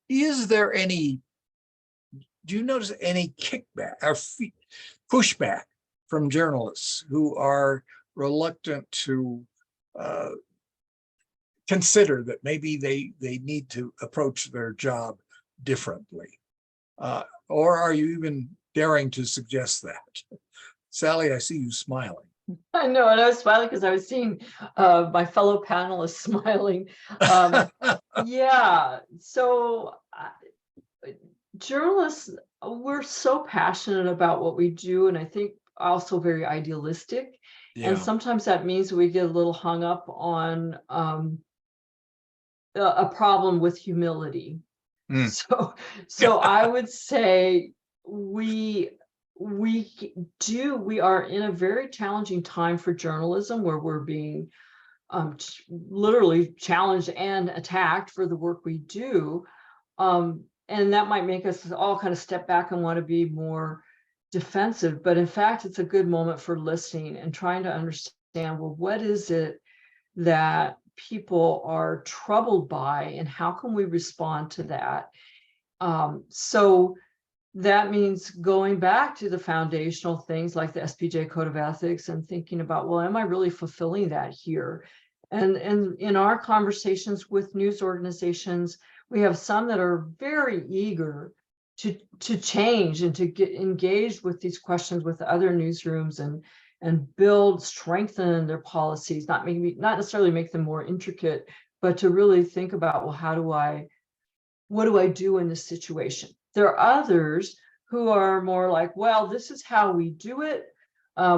is there any, do you notice any kickback or pushback from journalists who are reluctant to consider that maybe they need to approach their job differently? Or are you even daring to suggest that? Sally, I see you smiling. I know, and I was smiling because I was seeing my fellow panelists smiling. Yeah, so journalists, we're so passionate about what we do, and I think also very idealistic. Yeah. And sometimes that means we get a little hung up on a problem with humility. Mm. So I would say we are in a very challenging time for journalism, where we're being literally challenged and attacked for the work we do. And that might make us all kind of step back and want to be more defensive. But in fact, it's a good moment for listening and trying to understand, well, what is it that people are troubled by, and how can we respond to that? So that means going back to the foundational things like the SPJ Code of Ethics and thinking about, well, am I really fulfilling that here? And in our conversations with news organizations, we have some that are very eager to change and to get engaged with these questions with other newsrooms and build, strengthen their policies, not necessarily make them more intricate, but to really think about, well, what do I do in this situation? There are others who are more like, well, this is how we do it.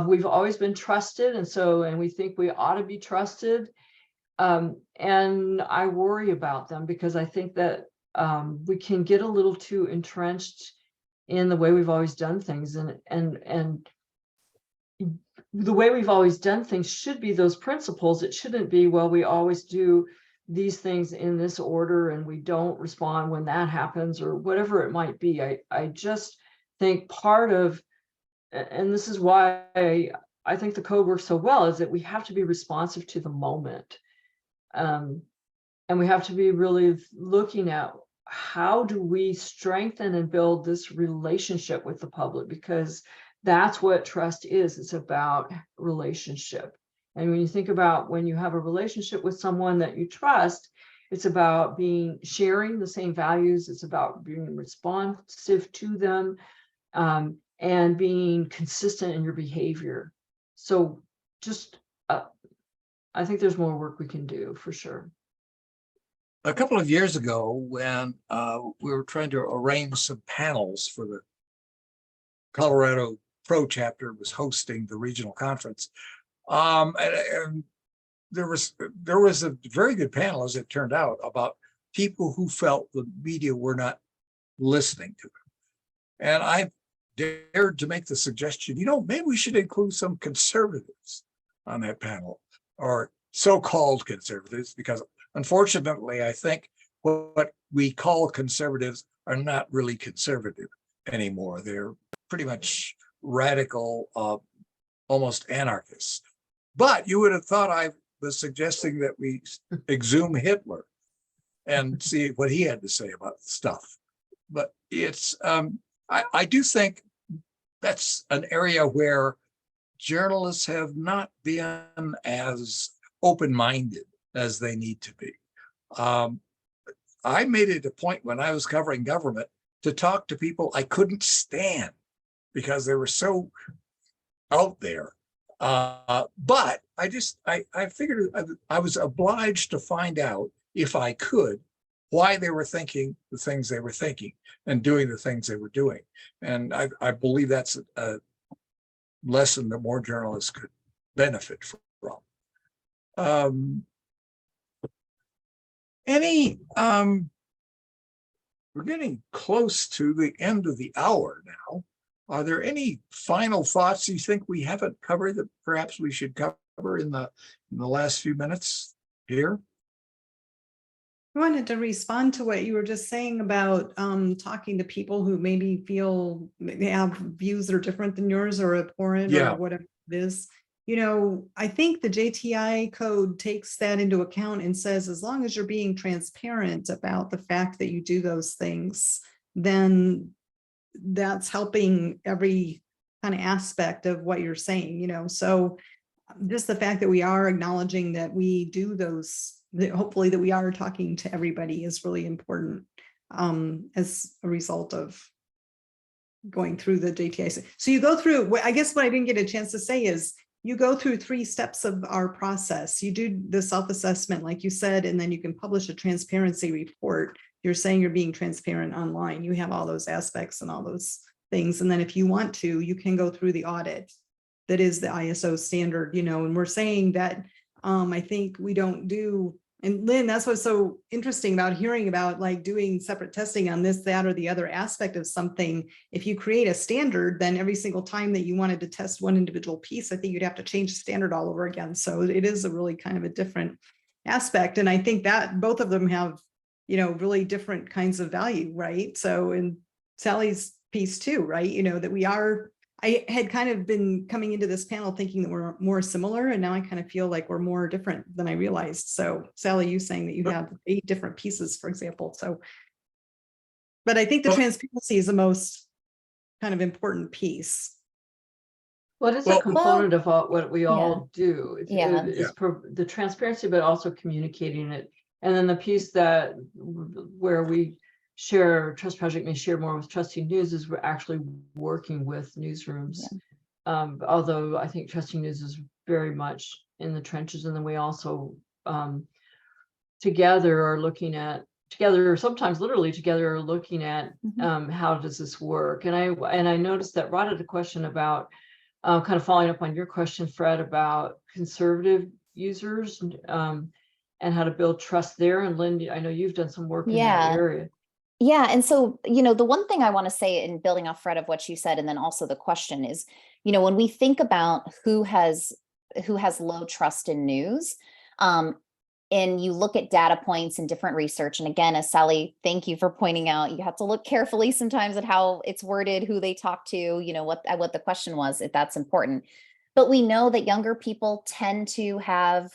We've always been trusted, and we think we ought to be trusted. And I worry about them, because I think that we can get a little too entrenched in the way we've always done things, and the way we've always done things should be those principles. It shouldn't be, well, we always do these things in this order and we don't respond when that happens, or whatever it might be. I just think part of, and this is why I think the code works so well, is that we have to be responsive to the moment. And we have to be really looking at, how do we strengthen and build this relationship with the public? Because that's what trust is. It's about relationship. And when you think about when you have a relationship with someone that you trust, it's about sharing the same values. It's about being responsive to them, and being consistent in your behavior. So just, I think there's more work we can do, for sure. A couple of years ago, when we were trying to arrange some panels for the Colorado Pro chapter was hosting the regional conference, and there was a very good panel, as it turned out, about people who felt the media were not listening to them. And I dared to make the suggestion, maybe we should include some conservatives on that panel, or so-called conservatives, because unfortunately, I think what we call conservatives are not really conservative anymore. They're pretty much radical, almost anarchists. But you would have thought I was suggesting that we exhume Hitler and see what he had to say about stuff. But it's, I do think that's an area where journalists have not been as open-minded as they need to be. I made it a point when I was covering government to talk to people I couldn't stand because they were so out there. But I figured I was obliged to find out, if I could, why they were thinking the things they were thinking and doing the things they were doing. And I believe that's a lesson that more journalists could benefit from. We're getting close to the end of the hour now. Are there any final thoughts you think we haven't covered that perhaps we should cover in the last few minutes here? I wanted to respond to what you were just saying about talking to people who maybe feel they have views that are different than yours or abhorrent or whatever it is. I think the JTI code takes that into account and says, as long as you're being transparent about the fact that you do those things, then that's helping every kind of aspect of what you're saying, so just the fact that we are acknowledging that we do those, that hopefully that we are talking to everybody, is really important as a result of going through the JTI. So you go through, I guess what I didn't get a chance to say is, you go through 3 steps of our process. You do the self-assessment, like you said, and then you can publish a transparency report. You're saying you're being transparent online. You have all those aspects and all those things. And then if you want to, you can go through the audit. That is the ISO standard, and we're saying that I think we don't do And Lynn, that's what's so interesting about hearing about like doing separate testing on this, that, or the other aspect of something. If you create a standard, then every single time that you wanted to test one individual piece, I think you'd have to change the standard all over again. So it is a really kind of a different aspect. And I think that both of them have, you know, really different kinds of value, right? So in Sally's piece too, right? You know, that we are, I had kind of been coming into this panel thinking that we're more similar, and now I kind of feel like we're more different than I realized. So Sally, you saying that you have 8 different pieces, for example. So, but I think the Well- transparency is the most kind of important piece. Well, it is Well- a component of what we all do. Yeah. It's the transparency, but also communicating it. And then the piece that where we share, Trust Project may share more with Trusting News, is we're actually working with newsrooms. Although I think Trusting News is very much in the trenches, and then we also together are looking at, together, sometimes literally together, are looking at how does this work. And I noticed that right at the question about kind of following up on your question, Fred, about conservative users and how to build trust there. And Lynn, I know you've done some work in that area. Yeah. And so, you know, the one thing I want to say in building off, Fred, of what you said, and then also the question is, you know, when we think about who has low trust in news, and you look at data points and different research, and again, as Sally, thank you for pointing out, you have to look carefully sometimes at how it's worded, who they talk to, you know, what the question was, if that's important. But we know that younger people tend to have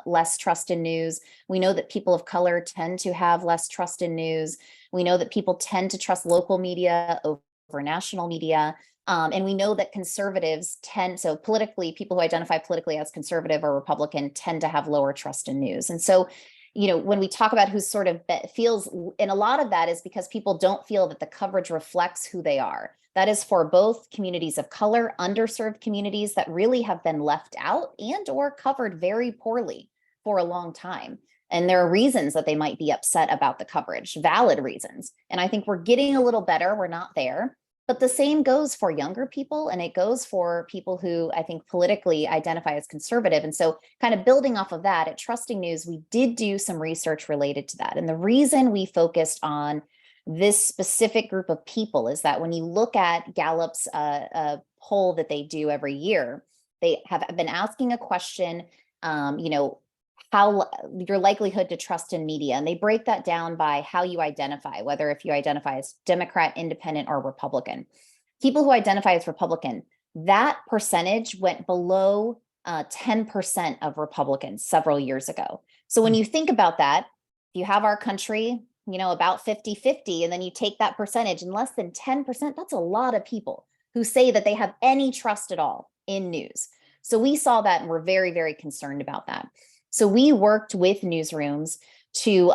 less trust in news. We know that people of color tend to have less trust in news. We know that people tend to trust local media over national media. And we know that conservatives tend, so politically, people who identify politically as conservative or Republican tend to have lower trust in news. And so, you know, when we talk about who sort of feels, and a lot of that is because people don't feel that the coverage reflects who they are. That is for both communities of color, underserved communities that really have been left out and or covered very poorly for a long time. And there are reasons that they might be upset about the coverage, valid reasons. And I think we're getting a little better. We're not there. But the same goes for younger people, and it goes for people who I think politically identify as conservative. And so kind of building off of that, at Trusting News, we did do some research related to that. And the reason we focused on this specific group of people is that when you look at Gallup's poll that they do every year, they have been asking a question, you know, how your likelihood to trust in media. And they break that down by how you identify, whether if you identify as Democrat, Independent, or Republican. People who identify as Republican, that percentage went below 10% of Republicans several years ago. So when you think about that, you have our country, you know, about 50-50, and then you take that percentage, and less than 10%, that's a lot of people who say that they have any trust at all in news. So we saw that, and we're very, very concerned about that. So we worked with newsrooms to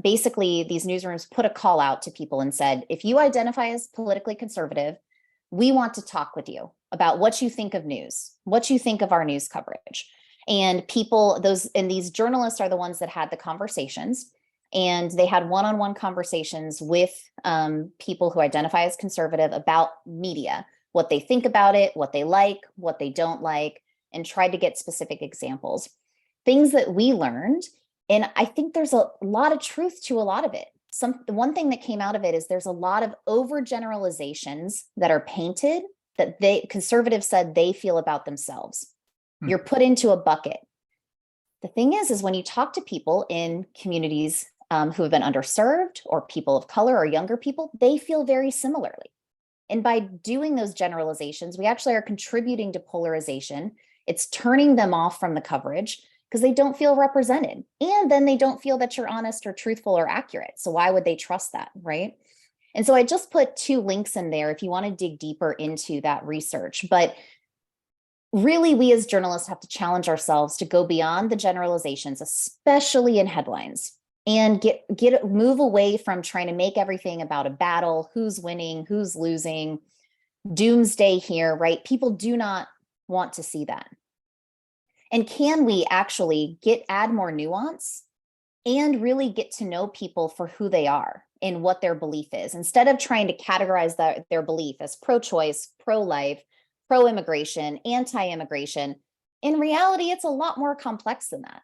basically, these newsrooms put a call out to people and said, if you identify as politically conservative, we want to talk with you about what you think of news, what you think of our news coverage. And people, these journalists are the ones that had the conversations, and they had one-on-one conversations with people who identify as conservative about media, what they think about it, what they like, what they don't like, and tried to get specific examples. Things that we learned, and I think there's a lot of truth to a lot of it. The one thing that came out of it is there's a lot of overgeneralizations that are painted that conservatives said they feel about themselves. You're put into a bucket. The thing is when you talk to people in communities who have been underserved, or people of color, or younger people, they feel very similarly. And by doing those generalizations, we actually are contributing to polarization. It's turning them off from the coverage, because they don't feel represented. And then they don't feel that you're honest or truthful or accurate. So why would they trust that, right? And so I just put 2 links in there if you want to dig deeper into that research. But really, we as journalists have to challenge ourselves to go beyond the generalizations, especially in headlines, and move away from trying to make everything about a battle, who's winning, who's losing, doomsday here, right? People do not want to see that. And can we actually add more nuance and really get to know people for who they are and what their belief is, instead of trying to categorize their belief as pro-choice, pro-life, pro-immigration, anti-immigration? In reality, it's a lot more complex than that.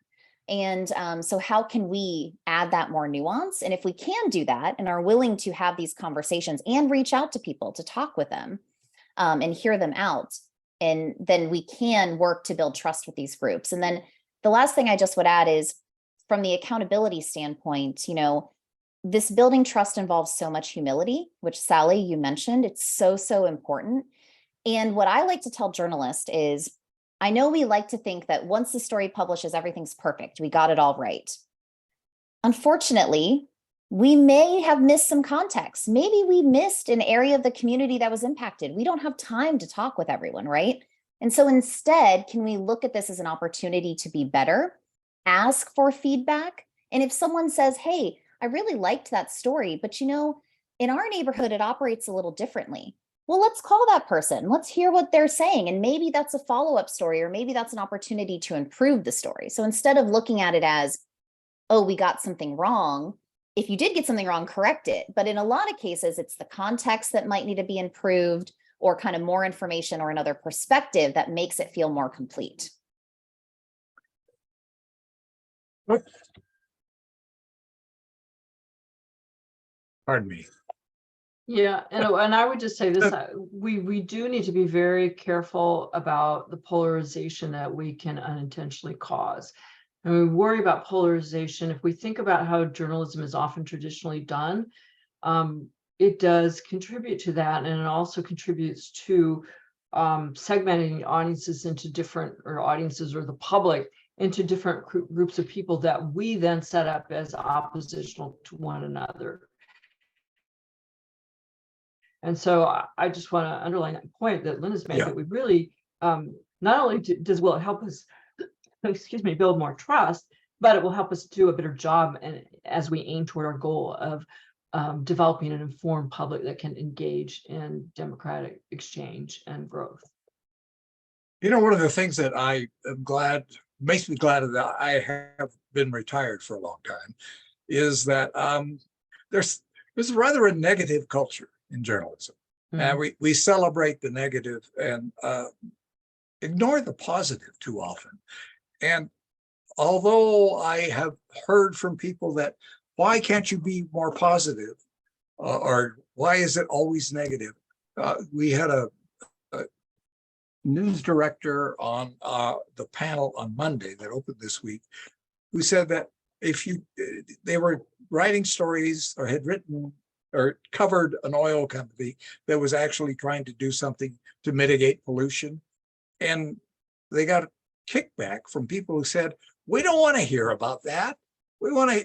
And so how can we add that more nuance? And if we can do that and are willing to have these conversations and reach out to people to talk with them and hear them out, and then we can work to build trust with these groups. And then the last thing I just would add is, from the accountability standpoint, you know, this building trust involves so much humility, which Sally, you mentioned. It's so, so important. And what I like to tell journalists is, I know we like to think that once the story publishes, everything's perfect. We got it all right. Unfortunately, we may have missed some context. Maybe we missed an area of the community that was impacted. We don't have time to talk with everyone, right? And so instead, can we look at this as an opportunity to be better, ask for feedback? And if someone says, hey, I really liked that story, but you know, in our neighborhood, it operates a little differently. Well, let's call that person. Let's hear what they're saying. And maybe that's a follow-up story, or maybe that's an opportunity to improve the story. So instead of looking at it as, oh, we got something wrong, if you did get something wrong, correct it. But in a lot of cases, it's the context that might need to be improved, or kind of more information or another perspective that makes it feel more complete. Pardon me. Yeah, and I would just say this, we do need to be very careful about the polarization that we can unintentionally cause. And we worry about polarization. If we think about how journalism is often traditionally done, it does contribute to that, and it also contributes to segmenting audiences into different, or audiences or the public into different groups of people that we then set up as oppositional to one another. And so I just want to underline that point that Linda's made, that we really, not only will it help us, excuse me, build more trust, but it will help us do a better job, and as we aim toward our goal of developing an informed public that can engage in democratic exchange and growth. You know, one of the things that I am glad, makes me glad that I have been retired for a long time, is that there's rather a negative culture in journalism. And we celebrate the negative and ignore the positive too often. And although I have heard from people that, why can't you be more positive? Or why is it always negative? We had a news director on the panel on Monday that opened this week, who said that if they were writing stories, or had written or covered an oil company that was actually trying to do something to mitigate pollution, and they got kickback from people who said, we don't want to hear about that. We want to,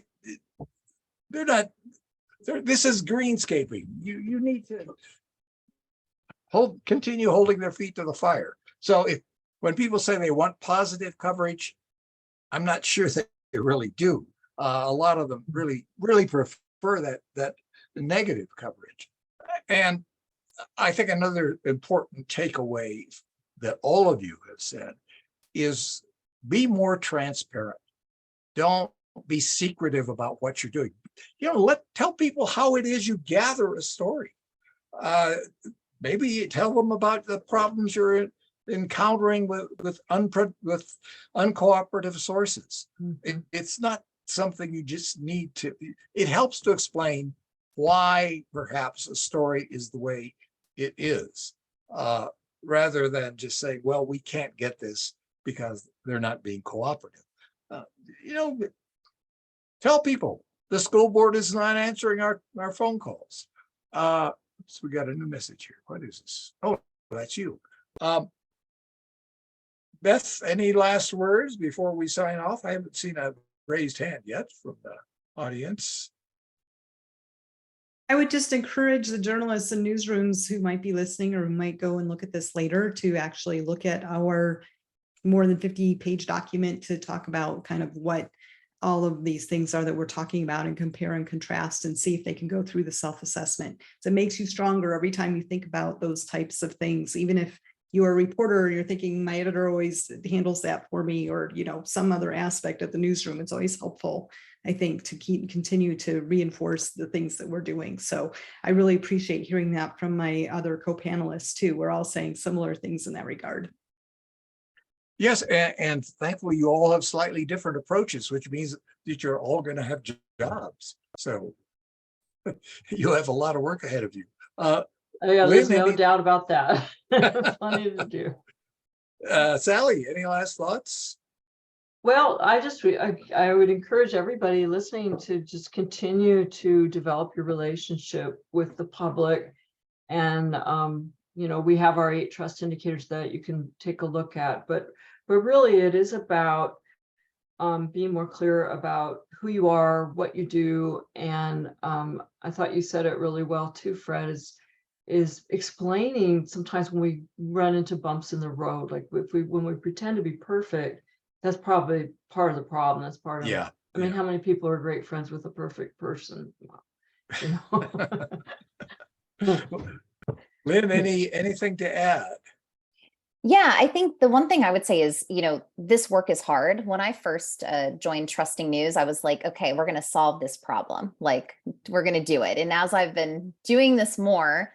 this is greenscaping. You need to continue holding their feet to the fire. So when people say they want positive coverage, I'm not sure that they really do. A lot of them really prefer that negative coverage. And I think another important takeaway that all of you have said is, be more transparent. Don't be secretive about what you're doing. You know, tell people how it is you gather a story. Maybe you tell them about the problems you're encountering with uncooperative sources. It's not something you just need to. It helps to explain why perhaps a story is the way it is, rather than just say, well, we can't get this because they're not being cooperative. You know, tell people the school board is not answering our phone calls. So we got a new message here. What is this? Oh, that's you. Beth, any last words before we sign off? I haven't seen a raised hand yet from the audience. I would just encourage the journalists and newsrooms who might be listening, or who might go and look at this later, to actually look at our more than 50-page document to talk about kind of what all of these things are that we're talking about, and compare and contrast, and see if they can go through the self-assessment. So it makes you stronger every time you think about those types of things. Even if you're a reporter and you're thinking, my editor always handles that for me, or, you know, some other aspect of the newsroom, it's always helpful, I think, to continue to reinforce the things that we're doing. So I really appreciate hearing that from my other co-panelists too. We're all saying similar things in that regard. Yes, and thankfully you all have slightly different approaches, which means that you're all going to have jobs. So you have a lot of work ahead of you. Yeah, there's Lynn, no doubt about that. Plenty to do. Sally, any last thoughts? Well, I would encourage everybody listening to just continue to develop your relationship with the public. And, we have our 8 trust indicators that you can take a look at, but really it is about being more clear about who you are, what you do. And I thought you said it really well too, Fred, is explaining sometimes when we run into bumps in the road, like when we pretend to be perfect, that's probably part of the problem. That's part of Yeah. I mean, how many people are great friends with a perfect person? Lynn, anything to add? Yeah, I think the one thing I would say is, this work is hard. When I first joined Trusting News, I was like, okay, we're going to solve this problem. Like, we're going to do it. And as I've been doing this more,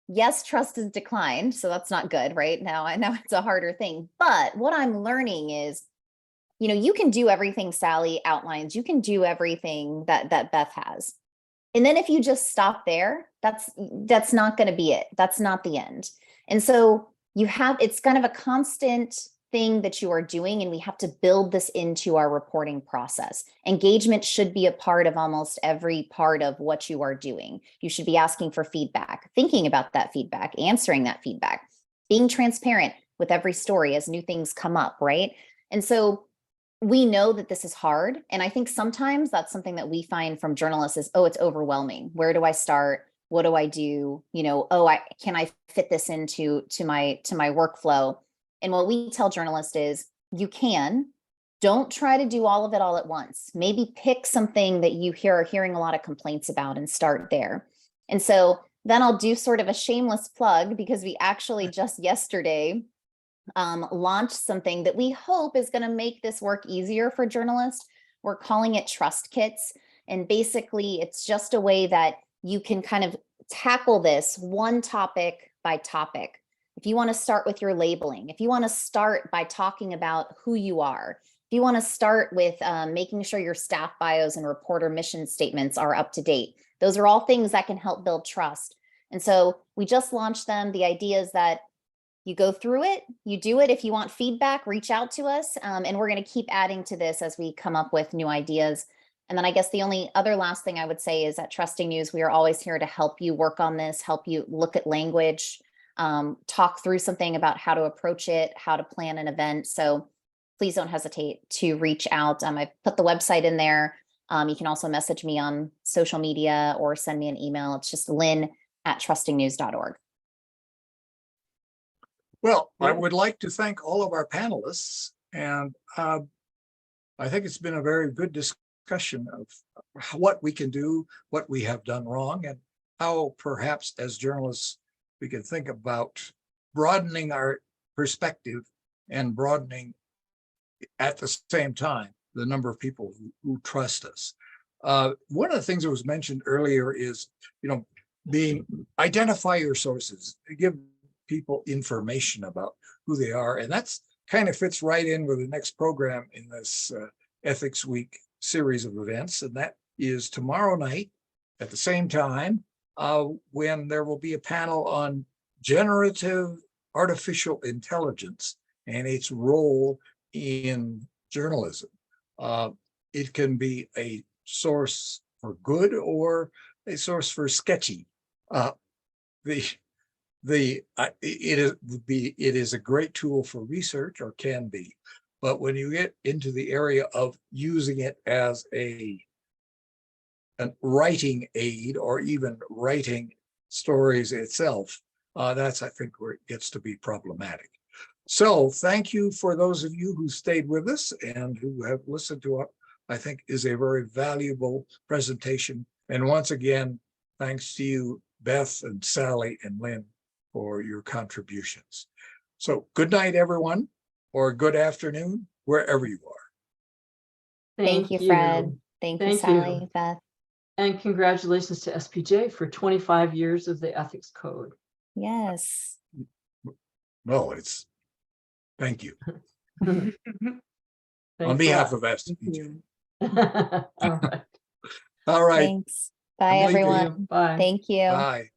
yes, trust has declined. So that's not good, right? Now I know it's a harder thing. But what I'm learning is, you can do everything Sally outlines. You can do everything that Beth has. And then if you just stop there, that's not going to be it. That's not the end. And so it's kind of a constant thing that you are doing, and we have to build this into our reporting process. Engagement should be a part of almost every part of what you are doing. You should be asking for feedback, thinking about that feedback, answering that feedback, being transparent with every story as new things come up, right? And so we know that this is hard. And I think sometimes that's something that we find from journalists is, oh, it's overwhelming. Where do I start? What do I do? Can I fit this into my workflow? And what we tell journalists is you don't try to do all of it all at once. Maybe pick something that you are hearing a lot of complaints about and start there. And so then I'll do sort of a shameless plug, because we actually just yesterday launched something that we hope is going to make this work easier for journalists. We're calling it Trust Kits. And basically, it's just a way that you can kind of tackle this one topic by topic. If you want to start with your labeling, if you want to start by talking about who you are, if you want to start with making sure your staff bios and reporter mission statements are up to date, those are all things that can help build trust. And so we just launched them. The idea is that you go through it, you do it. If you want feedback, reach out to us. And we're going to keep adding to this as we come up with new ideas. And then I guess the only other last thing I would say is at Trusting News, we are always here to help you work on this, help you look at language, talk through something about how to approach it, how to plan an event. So please don't hesitate to reach out. I put the website in there. You can also message me on social media or send me an email. It's just lynn@trustingnews.org. Well, I would like to thank all of our panelists, and I think it's been a very good discussion of what we can do, what we have done wrong, and how perhaps as journalists we can think about broadening our perspective and broadening at the same time the number of people who trust us. One of the things that was mentioned earlier is, identify your sources, give people information about who they are. And that's kind of fits right in with the next program in this Ethics Week series of events. And that is tomorrow night at the same time, when there will be a panel on generative artificial intelligence and its role in journalism. It can be a source for good or a source for sketchy. It is a great tool for research, or can be, but when you get into the area of using it as a writing aid or even writing stories itself, that's, I think, where it gets to be problematic. So thank you for those of you who stayed with us and who have listened to what I think is a very valuable presentation. And once again, thanks to you, Beth and Sally and Lynn, for your contributions. So good night, everyone, or good afternoon, wherever you are. Thank you, Fred. Thank you, Sally, Beth. And congratulations to SPJ for 25 years of the ethics code. Yes. Well, thank you. on Thanks a behalf lot. of Thank SPJ. you. All right. All right, Thanks. Bye, know you do. everyone. Bye. Thank you. bye.